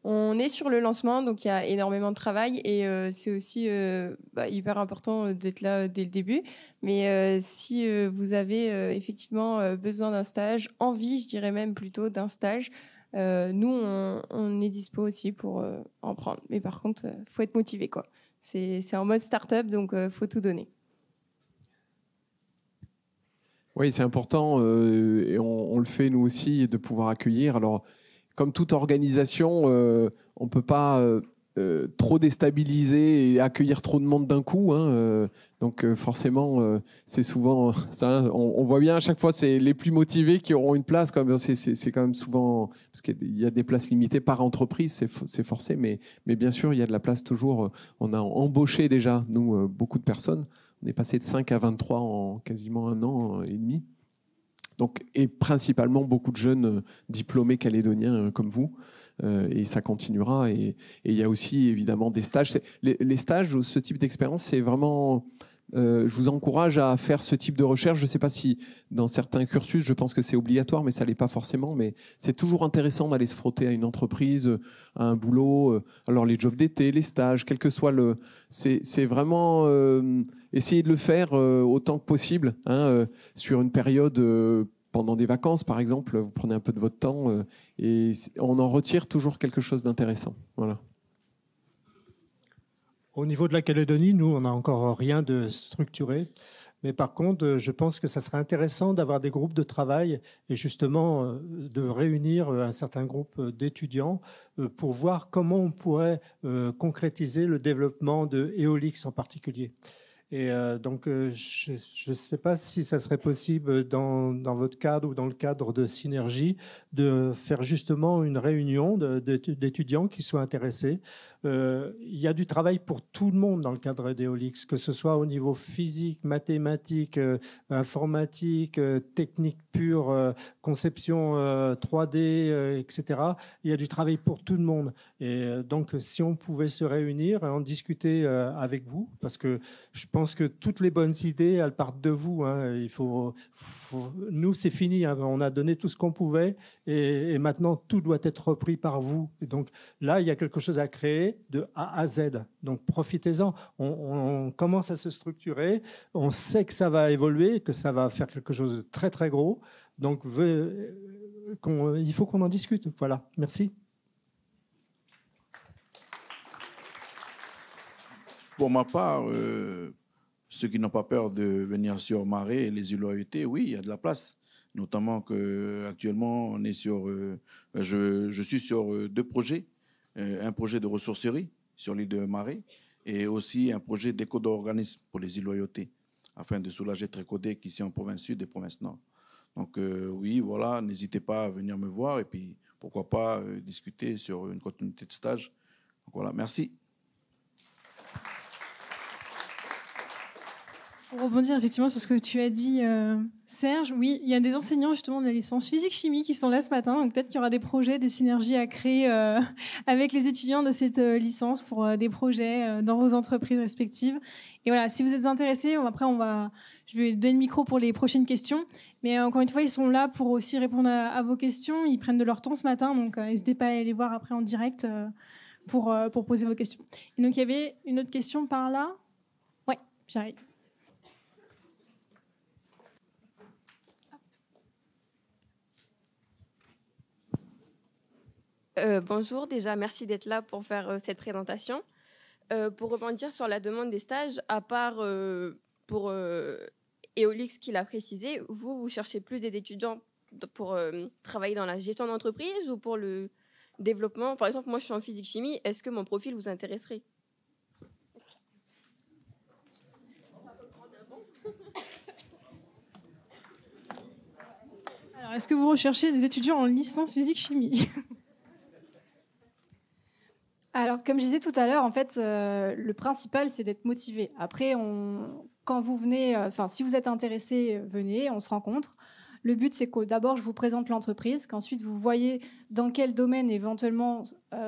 on est sur le lancement, donc il y a énormément de travail et c'est aussi hyper important d'être là dès le début. Mais si vous avez effectivement besoin d'un stage, envie, je dirais même plutôt d'un stage, nous, on est dispo aussi pour en prendre. Mais par contre, faut être motivé, quoi. C'est en mode start-up, donc faut tout donner. Oui, c'est important et on le fait nous aussi de pouvoir accueillir. Alors, comme toute organisation, on ne peut pas trop déstabiliser et accueillir trop de monde d'un coup. Hein, donc forcément, c'est souvent ça. On voit bien à chaque fois, c'est les plus motivés qui auront une place. C'est quand même souvent parce qu'il y a des places limitées par entreprise, c'est forcé. Mais bien sûr, il y a de la place toujours. On a embauché déjà nous beaucoup de personnes. On est passé de 5 à 23 en quasiment 1 an et demi. Donc, et principalement beaucoup de jeunes diplômés calédoniens comme vous. Et ça continuera. Et il y a aussi évidemment des stages. Les stages, ce type d'expérience, c'est vraiment... je vous encourage à faire ce type de recherche. Je ne sais pas si dans certains cursus, je pense que c'est obligatoire, mais ça ne l'est pas forcément. Mais c'est toujours intéressant d'aller se frotter à une entreprise, à un boulot. Alors les jobs d'été, les stages, quel que soit le... C'est vraiment essayer de le faire autant que possible, hein, sur une période pendant des vacances, par exemple, vous prenez un peu de votre temps et on en retire toujours quelque chose d'intéressant. Voilà. Au niveau de la Calédonie, nous, on n'a encore rien de structuré. Mais par contre, je pense que ça serait intéressant d'avoir des groupes de travail et justement de réunir un certain groupe d'étudiants pour voir comment on pourrait concrétiser le développement de Eolix en particulier. Et donc, je ne sais pas si ça serait possible dans votre cadre ou dans le cadre de Synergie de faire justement une réunion d'étudiants qui soient intéressés. Il y a du travail pour tout le monde dans le cadre d'Eolix, que ce soit au niveau physique, mathématique, informatique, technique pure, conception 3D, etc. Il y a du travail pour tout le monde. Et donc, si on pouvait se réunir et en discuter avec vous, parce que je pense que toutes les bonnes idées, elles partent de vous. Hein. Nous, c'est fini. Hein. On a donné tout ce qu'on pouvait et maintenant, tout doit être repris par vous. Et donc là, il y a quelque chose à créer de A à Z. Donc profitez-en. On commence à se structurer. On sait que ça va évoluer, que ça va faire quelque chose de très, très gros. Donc, il faut qu'on en discute. Voilà. Merci. Pour ma part, ceux qui n'ont pas peur de venir sur Marais et les îles Loyauté, oui, il y a de la place. Notamment qu'actuellement, on est je suis sur 2 projets. Un projet de ressourcerie sur l'île de Marais et aussi un projet d'éco-organisme pour les îles Loyauté, afin de soulager Trécodec ici en province sud et province nord. Donc oui, voilà, n'hésitez pas à venir me voir et puis pourquoi pas discuter sur une continuité de stage. Donc voilà, merci. Pour rebondir effectivement sur ce que tu as dit, Serge, oui, il y a des enseignants justement de la licence physique-chimie qui sont là ce matin, donc peut-être qu'il y aura des projets, des synergies à créer avec les étudiants de cette licence pour des projets dans vos entreprises respectives. Et voilà, si vous êtes intéressés, après je vais donner le micro pour les prochaines questions, mais encore une fois, ils sont là pour aussi répondre à vos questions, ils prennent de leur temps ce matin, donc n'hésitez pas à aller les voir après en direct pour poser vos questions. Et donc il y avait une autre question par là. Ouais, j'arrive. Bonjour, déjà merci d'être là pour faire cette présentation. Pour rebondir sur la demande des stages, à part pour Eolix qui l'a précisé, vous cherchez plus des étudiants pour travailler dans la gestion d'entreprise ou pour le développement? Par exemple, moi je suis en physique-chimie, est-ce que mon profil vous intéresserait? Alors, est-ce que vous recherchez des étudiants en licence physique-chimie? Alors, comme je disais tout à l'heure, en fait, le principal, c'est d'être motivé. Après, quand vous venez, si vous êtes intéressé, venez, on se rencontre. Le but, c'est que d'abord, je vous présente l'entreprise, qu'ensuite, vous voyez dans quel domaine, éventuellement,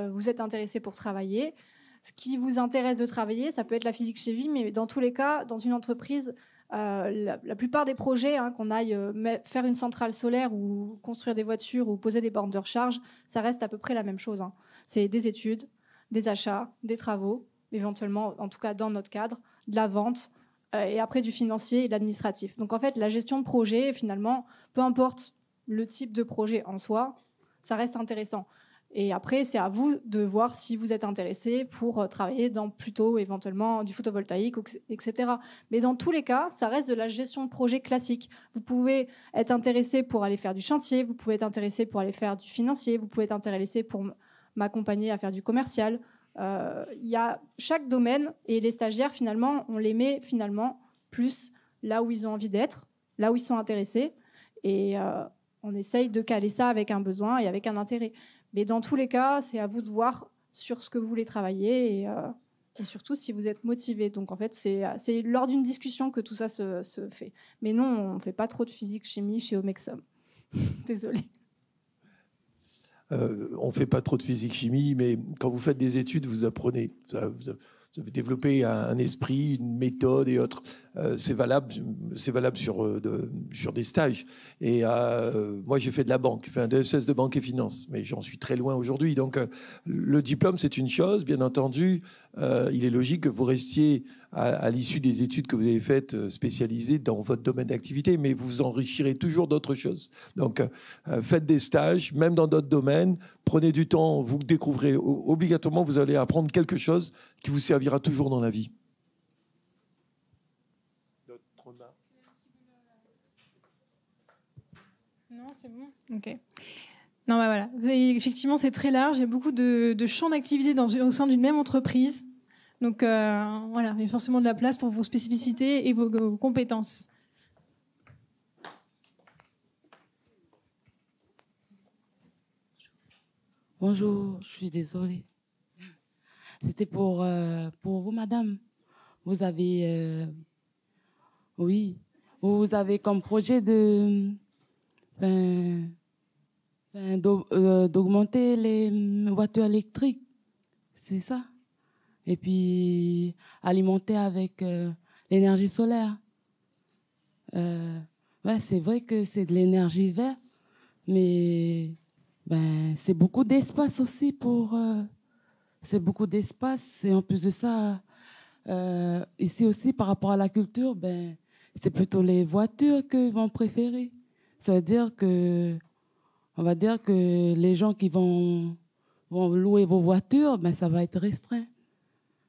vous êtes intéressé pour travailler. Ce qui vous intéresse de travailler, ça peut être la physique-chimie, mais dans tous les cas, dans une entreprise, la plupart des projets, qu'on aille faire une centrale solaire ou construire des voitures ou poser des bornes de recharge, ça reste à peu près la même chose. C'est des études, des achats, des travaux, éventuellement, en tout cas dans notre cadre, de la vente, et après du financier et de l'administratif. Donc en fait, la gestion de projet, finalement, peu importe le type de projet en soi, ça reste intéressant. Et après, c'est à vous de voir si vous êtes intéressé pour travailler dans plutôt éventuellement du photovoltaïque, etc. Mais dans tous les cas, ça reste de la gestion de projet classique. Vous pouvez être intéressé pour aller faire du chantier, vous pouvez être intéressé pour aller faire du financier, vous pouvez être intéressé pour m'accompagner à faire du commercial. Il y a chaque domaine et les stagiaires, finalement, on les met finalement plus là où ils ont envie d'être, là où ils sont intéressés. Et on essaye de caler ça avec un besoin et avec un intérêt. Mais dans tous les cas, c'est à vous de voir sur ce que vous voulez travailler et surtout si vous êtes motivé. Donc en fait, c'est lors d'une discussion que tout ça se fait. Mais non, on ne fait pas trop de physique-chimie chez Omexom. Désolée. On ne fait pas trop de physique-chimie, mais quand vous faites des études, vous apprenez. Vous Vous avez développé un esprit, une méthode et autres. C'est valable sur des stages. Et moi, j'ai fait de la banque, j'ai fait un DSS de banque et finance, mais j'en suis très loin aujourd'hui. Donc, le diplôme, c'est une chose. Bien entendu, il est logique que vous restiez à l'issue des études que vous avez faites spécialisées dans votre domaine d'activité, mais vous enrichirez toujours d'autres choses. Donc, faites des stages, même dans d'autres domaines. Prenez du temps, vous découvrez obligatoirement, vous allez apprendre quelque chose qui vous servira toujours dans la vie. Non, c'est bon. Ok. Non, bah voilà. Et effectivement, c'est très large. Il y a beaucoup de champs d'activité au sein d'une même entreprise. Donc, voilà, il y a forcément de la place pour vos spécificités et vos compétences. Bonjour, je suis désolée. C'était pour vous, madame. Vous avez, oui, vous avez comme projet d'augmenter les voitures électriques, c'est ça? Et puis alimenter avec l'énergie solaire. Ouais, c'est vrai que c'est de l'énergie verte, mais c'est beaucoup d'espace aussi c'est beaucoup d'espace. Et en plus de ça, ici aussi, par rapport à la culture, c'est plutôt les voitures qu'ils vont préférer. Ça veut dire on va dire que les gens qui vont louer vos voitures, ça va être restreint.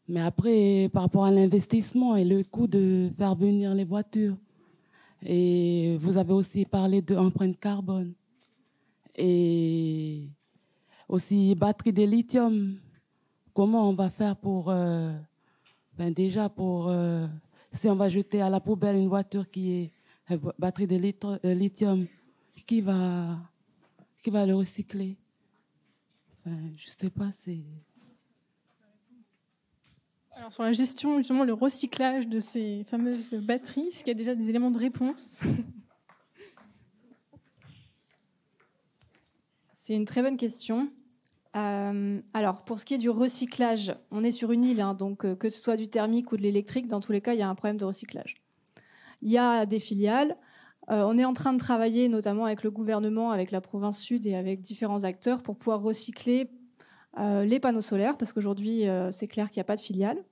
Mais après, par rapport à l'investissement et le coût de faire venir les voitures, et vous avez aussi parlé d'empreinte carbone. Et aussi batterie de lithium. Comment on va faire pour... si on va jeter à la poubelle une voiture qui est batterie de lithium, qui va le recycler? Je ne sais pas, c'est... Alors, sur la gestion, justement, le recyclage de ces fameuses batteries, est-ce qu'il y a déjà des éléments de réponse? C'est une très bonne question. Alors, pour ce qui est du recyclage, on est sur une île, donc que ce soit du thermique ou de l'électrique, dans tous les cas, il y a un problème de recyclage. Il y a des filiales. On est en train de travailler notamment avec le gouvernement, avec la province sud et avec différents acteurs pour pouvoir recycler les panneaux solaires, parce qu'aujourd'hui, c'est clair qu'il n'y a pas de filiale.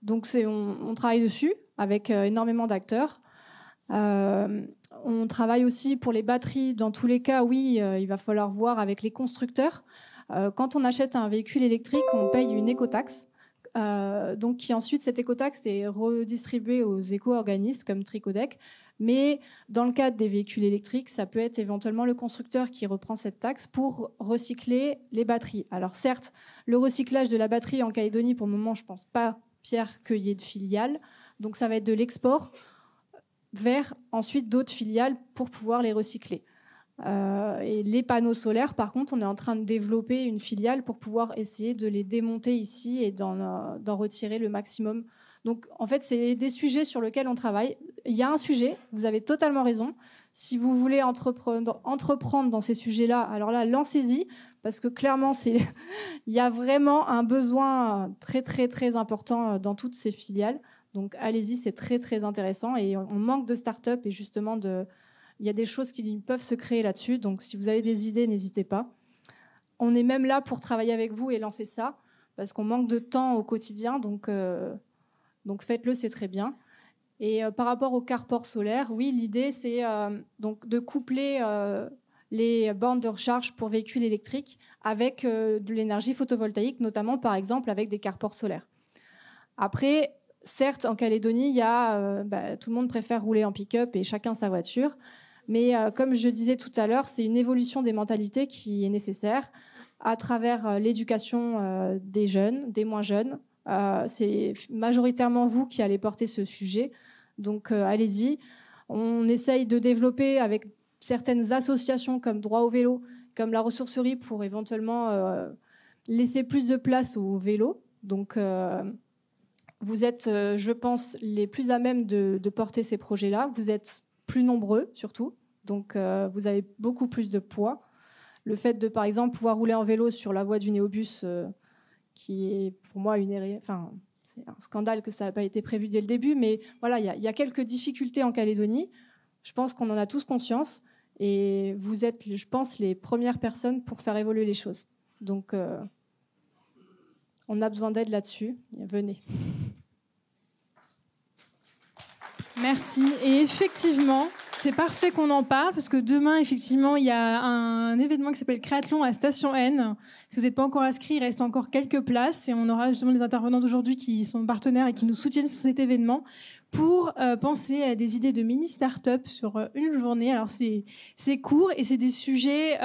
Donc, on travaille dessus avec énormément d'acteurs. On travaille aussi pour les batteries. Dans tous les cas, oui, il va falloir voir avec les constructeurs. Quand on achète un véhicule électrique, on paye une écotaxe. Donc, qui ensuite, cette écotaxe est redistribuée aux éco-organismes comme Tricodec. Mais dans le cadre des véhicules électriques, ça peut être éventuellement le constructeur qui reprend cette taxe pour recycler les batteries. Alors certes, le recyclage de la batterie en Calédonie, pour le moment, je ne pense pas, Pierre, qu'il y ait de filiales. Donc ça va être de l'export vers ensuite d'autres filiales pour pouvoir les recycler. Et les panneaux solaires, par contre, on est en train de développer une filiale pour pouvoir essayer de les démonter ici et d'en retirer le maximum. Donc, en fait, c'est des sujets sur lesquels on travaille. Il y a un sujet, vous avez totalement raison. Si vous voulez entreprendre dans ces sujets-là, alors là, lancez-y, parce que clairement, il y a vraiment un besoin très, très, très important dans toutes ces filiales. Donc, allez-y, c'est très, très intéressant. Et on manque de start-up et justement, il y a des choses qui peuvent se créer là-dessus. Donc, si vous avez des idées, n'hésitez pas. On est même là pour travailler avec vous et lancer ça, parce qu'on manque de temps au quotidien. Donc faites-le, c'est très bien. Et par rapport au carport solaire, oui, l'idée, c'est donc de coupler les bornes de recharge pour véhicules électriques avec de l'énergie photovoltaïque, notamment, par exemple, avec des carports solaires. Après, certes, en Calédonie, il y a, tout le monde préfère rouler en pick-up et chacun sa voiture. Mais comme je disais tout à l'heure, c'est une évolution des mentalités qui est nécessaire à travers l'éducation des jeunes, des moins jeunes. C'est majoritairement vous qui allez porter ce sujet. Donc, allez-y. On essaye de développer avec certaines associations comme Droit au vélo, comme la ressourcerie, pour éventuellement laisser plus de place au vélo. Donc, vous êtes, je pense, les plus à même de porter ces projets-là. Vous êtes plus nombreux, surtout. Donc, vous avez beaucoup plus de poids. Le fait de, par exemple, pouvoir rouler en vélo sur la voie du Néobus, qui est pour moi c'est un scandale que ça n'a pas été prévu dès le début, mais voilà, il y a quelques difficultés en Calédonie. Je pense qu'on en a tous conscience. Et vous êtes, je pense, les premières personnes pour faire évoluer les choses. Donc, on a besoin d'aide là-dessus. Venez. Merci. Et effectivement, c'est parfait qu'on en parle parce que demain, effectivement, il y a un événement qui s'appelle Créathlon à Station N. Si vous n'êtes pas encore inscrit, il reste encore quelques places et on aura justement les intervenants d'aujourd'hui qui sont partenaires et qui nous soutiennent sur cet événement pour penser à des idées de mini start-up sur une journée. Alors c'est court et c'est des sujets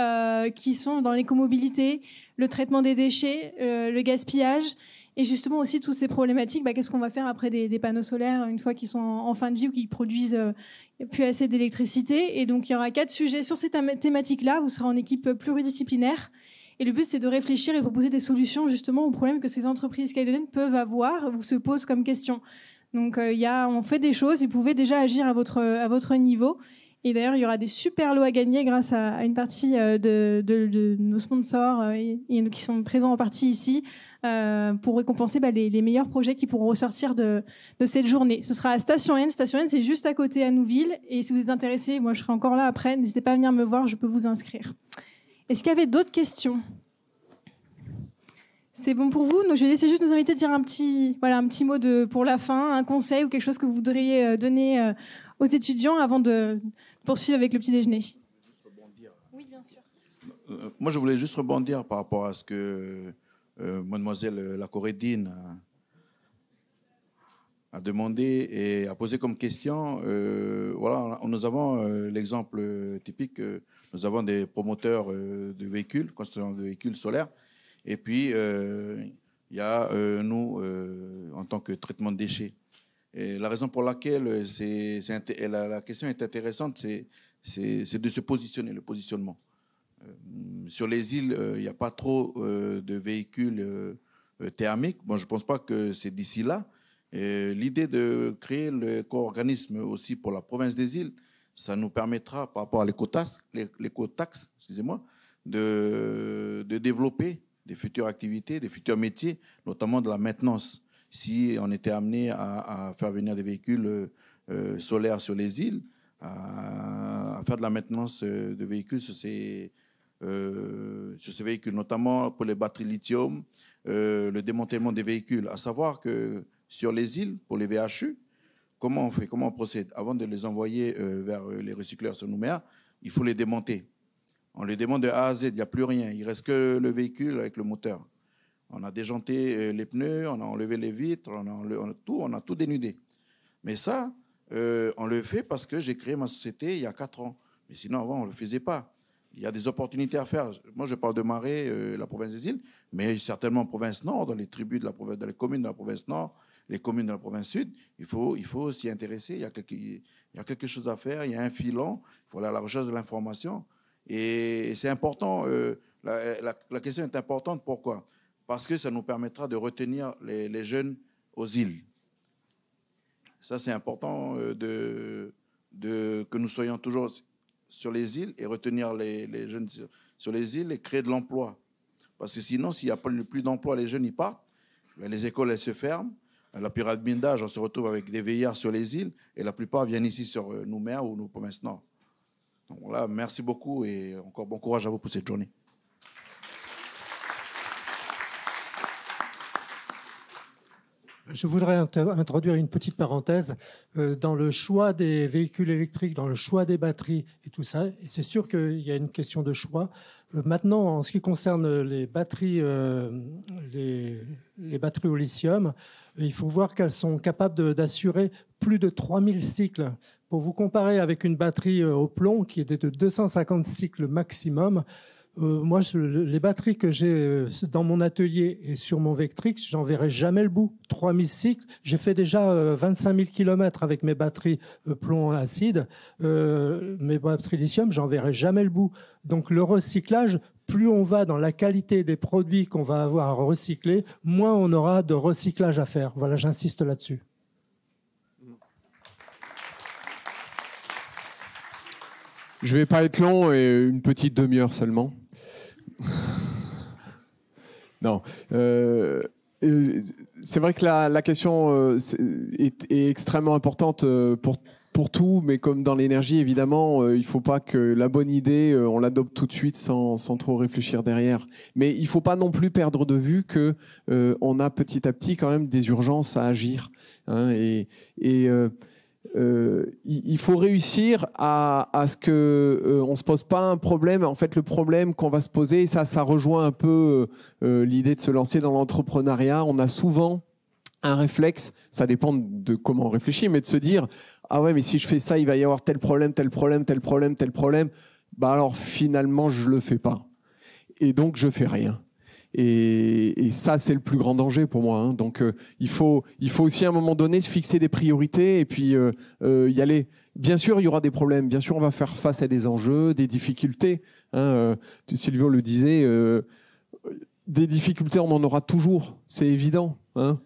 qui sont dans l'écomobilité, le traitement des déchets, le gaspillage. Et justement aussi toutes ces problématiques, qu'est-ce qu'on va faire après des panneaux solaires une fois qu'ils sont en fin de vie ou qu'ils produisent plus assez d'électricité. Et donc il y aura 4 sujets sur ces thématiques-là. Vous serez en équipe pluridisciplinaire. Et le but, c'est de réfléchir et de proposer des solutions justement aux problèmes que ces entreprises calédoniennes peuvent avoir ou se posent comme question. Donc on fait des choses, vous pouvez déjà agir à votre niveau. Et d'ailleurs, il y aura des super lots à gagner grâce à une partie de nos sponsors qui sont présents en partie ici pour récompenser les meilleurs projets qui pourront ressortir de cette journée. Ce sera à Station N. Station N, c'est juste à côté à Nouville. Et si vous êtes intéressés, moi je serai encore là après. N'hésitez pas à venir me voir, je peux vous inscrire. Est-ce qu'il y avait d'autres questions ? C'est bon pour vous? Donc, je vais laisser juste nous inviter à dire un petit mot pour la fin, un conseil ou quelque chose que vous voudriez donner aux étudiants avant de poursuivre avec le petit déjeuner. Oui, bien sûr. Moi, je voulais juste rebondir par rapport à ce que mademoiselle Lacorédine a demandé et a posé comme question. Voilà, nous avons l'exemple typique. Nous avons des promoteurs de véhicules, construisant de véhicules solaires. Et puis, il y a nous, en tant que traitement de déchets. Et la raison pour laquelle la question est intéressante, c'est de se positionner, le positionnement. Sur les îles, il n'y a pas trop de véhicules thermiques. Bon, je ne pense pas que c'est d'ici là. L'idée de créer l'éco-organisme aussi pour la province des îles, ça nous permettra, par rapport à l'écotaxe, excusez-moi, de développer des futures activités, des futurs métiers, notamment de la maintenance. Si on était amené à faire venir des véhicules solaires sur les îles, à faire de la maintenance de véhicules sur ces véhicules, notamment pour les batteries lithium, le démantèlement des véhicules. À savoir que sur les îles, pour les VHU, comment on fait, comment on procède? Avant de les envoyer vers les recycleurs sur Nouméa, il faut les démonter. On les démonte de A à Z, il n'y a plus rien. Il ne reste que le véhicule avec le moteur. On a déjanté les pneus, on a enlevé les vitres, on a tout dénudé. Mais ça, on le fait parce que j'ai créé ma société il y a 4 ans. Mais sinon, avant, on ne le faisait pas. Il y a des opportunités à faire. Moi, je parle de Marais, la province des îles, mais certainement en province nord, dans les tribus de la province, dans les communes de la province nord, les communes de la province sud. Il faut s'y intéresser. Il y a quelque chose à faire. Il y a un filon. Il faut aller à la recherche de l'information. Et c'est important. La question est importante. Pourquoi? Parce que ça nous permettra de retenir les jeunes aux îles. Ça, c'est important que nous soyons toujours sur les îles et retenir les jeunes sur les îles et créer de l'emploi. Parce que sinon, s'il n'y a plus d'emploi, les jeunes y partent, les écoles elles se ferment, la pyramide d'âge, on se retrouve avec des vieillards sur les îles et la plupart viennent ici sur Nouméa ou nos provinces nord. Donc voilà, merci beaucoup et encore bon courage à vous pour cette journée. Je voudrais introduire une petite parenthèse dans le choix des véhicules électriques, dans le choix des batteries et tout ça. Et c'est sûr qu'il y a une question de choix. Maintenant, en ce qui concerne les batteries au lithium, il faut voir qu'elles sont capables d'assurer plus de 3000 cycles. Pour vous comparer avec une batterie au plomb qui est de 250 cycles maximum, moi, les batteries que j'ai dans mon atelier et sur mon Vectrix, j'en verrai jamais le bout. 3000 cycles, j'ai fait déjà 25 000 km avec mes batteries plomb acide. Mes batteries lithium, j'en verrai jamais le bout. Donc le recyclage, plus on va dans la qualité des produits qu'on va avoir à recycler, moins on aura de recyclage à faire. Voilà, j'insiste là-dessus. Je ne vais pas être long et une petite demi-heure seulement. Non. c'est vrai que la question est extrêmement importante pour tout, mais comme dans l'énergie, évidemment, il ne faut pas que la bonne idée, on l'adopte tout de suite sans trop réfléchir derrière. Mais il ne faut pas non plus perdre de vue qu'on a petit à petit quand même des urgences à agir. Hein, il faut réussir à ce que on se pose pas un problème. En fait, le problème qu'on va se poser, ça rejoint un peu l'idée de se lancer dans l'entrepreneuriat. On a souvent un réflexe, ça dépend de comment on réfléchit, mais de se dire ah ouais, mais si je fais ça, il va y avoir tel problème, tel problème, tel problème, tel problème. Bah alors finalement, je le fais pas, et donc je fais rien. Et ça, c'est le plus grand danger pour moi. Hein. Donc, il faut aussi à un moment donné se fixer des priorités et puis y aller. Bien sûr, il y aura des problèmes. Bien sûr, on va faire face à des enjeux, des difficultés. Hein. Silvio le disait, des difficultés, on en aura toujours. C'est évident. Hein.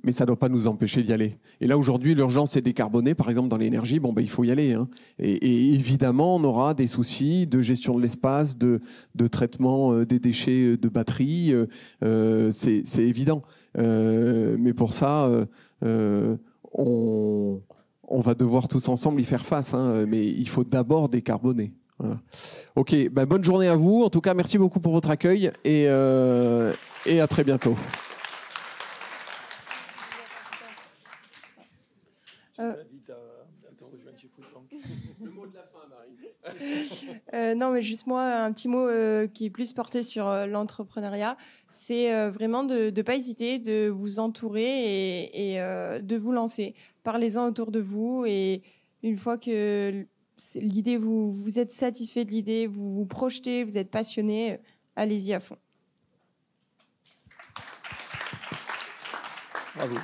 Mais ça ne doit pas nous empêcher d'y aller. Et là, aujourd'hui, l'urgence est décarboner, par exemple, dans l'énergie. Bon, ben, il faut y aller. Hein. Et évidemment, on aura des soucis de gestion de l'espace, de traitement des déchets de batterie. C'est évident. Mais pour ça, on va devoir tous ensemble y faire face. Hein. Mais il faut d'abord décarboner. Voilà. OK, ben, bonne journée à vous. En tout cas, merci beaucoup pour votre accueil et à très bientôt. Le mot de la fin, Marie. Non, mais juste moi, un petit mot qui est plus porté sur l'entrepreneuriat, c'est vraiment de ne pas hésiter, de vous entourer et de vous lancer. Parlez-en autour de vous et une fois que l'idée, vous êtes satisfait de l'idée, vous vous projetez, vous êtes passionné, allez-y à fond. Bravo.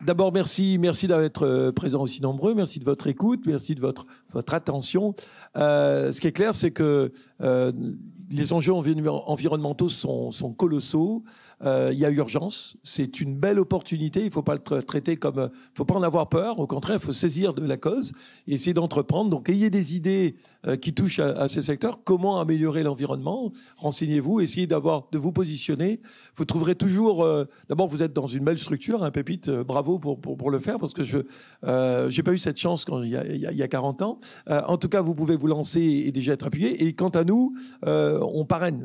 D'abord, merci d'être présents aussi nombreux, merci de votre écoute, merci de votre attention. Ce qui est clair, c'est que les enjeux environnementaux sont colossaux. Il y a urgence, c'est une belle opportunité, il ne faut pas le traiter comme... Il ne faut pas en avoir peur, au contraire, il faut saisir de la cause et essayer d'entreprendre. Donc, ayez des idées qui touchent à ces secteurs. Comment améliorer l'environnement? Renseignez-vous, essayez de vous positionner. Vous trouverez toujours... D'abord, vous êtes dans une belle structure, hein, Pépite, bravo pour le faire, parce que je n'ai pas eu cette chance il y a 40 ans. En tout cas, vous pouvez vous lancer et déjà être appuyé. Et quant à nous, on parraine.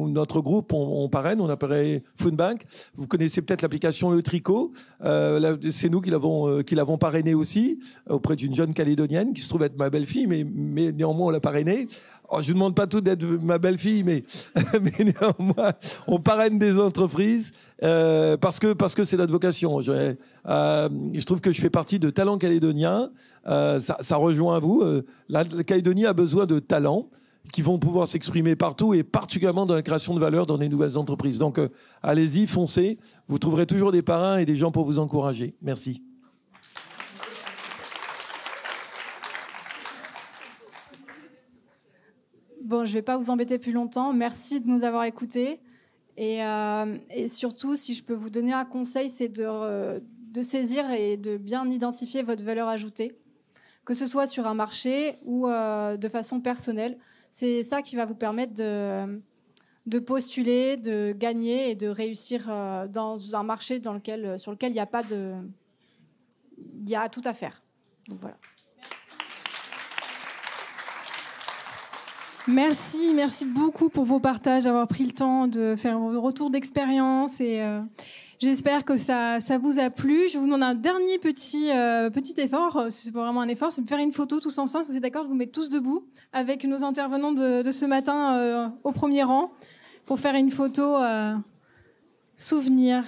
Notre groupe, on parraine, on apparaît... Foodbank, vous connaissez peut-être l'application Le Tricot, c'est nous qui l'avons parrainé aussi, auprès d'une jeune Calédonienne qui se trouve être ma belle-fille, mais néanmoins on l'a parrainée. Alors, je ne vous demande pas tout d'être ma belle-fille, mais néanmoins on parraine des entreprises parce que c'est notre vocation. Je trouve que je fais partie de Talents Calédoniens, ça rejoint vous. La Calédonie a besoin de talents qui vont pouvoir s'exprimer partout et particulièrement dans la création de valeur dans des nouvelles entreprises. Donc, allez-y, foncez. Vous trouverez toujours des parrains et des gens pour vous encourager. Merci. Bon, je ne vais pas vous embêter plus longtemps. Merci de nous avoir écoutés. Et surtout, si je peux vous donner un conseil, c'est de saisir et de bien identifier votre valeur ajoutée, que ce soit sur un marché ou de façon personnelle. C'est ça qui va vous permettre de postuler, de gagner et de réussir dans un marché sur lequel il y a pas de... Il y a tout à faire. Donc voilà. Merci beaucoup pour vos partages, d'avoir pris le temps de faire vos retours d'expérience et j'espère que ça vous a plu. Je vous demande un dernier petit effort, c'est pas vraiment un effort, c'est de faire une photo tous ensemble. Si vous êtes d'accord, de vous mettre tous debout avec nos intervenants de ce matin au premier rang pour faire une photo souvenir.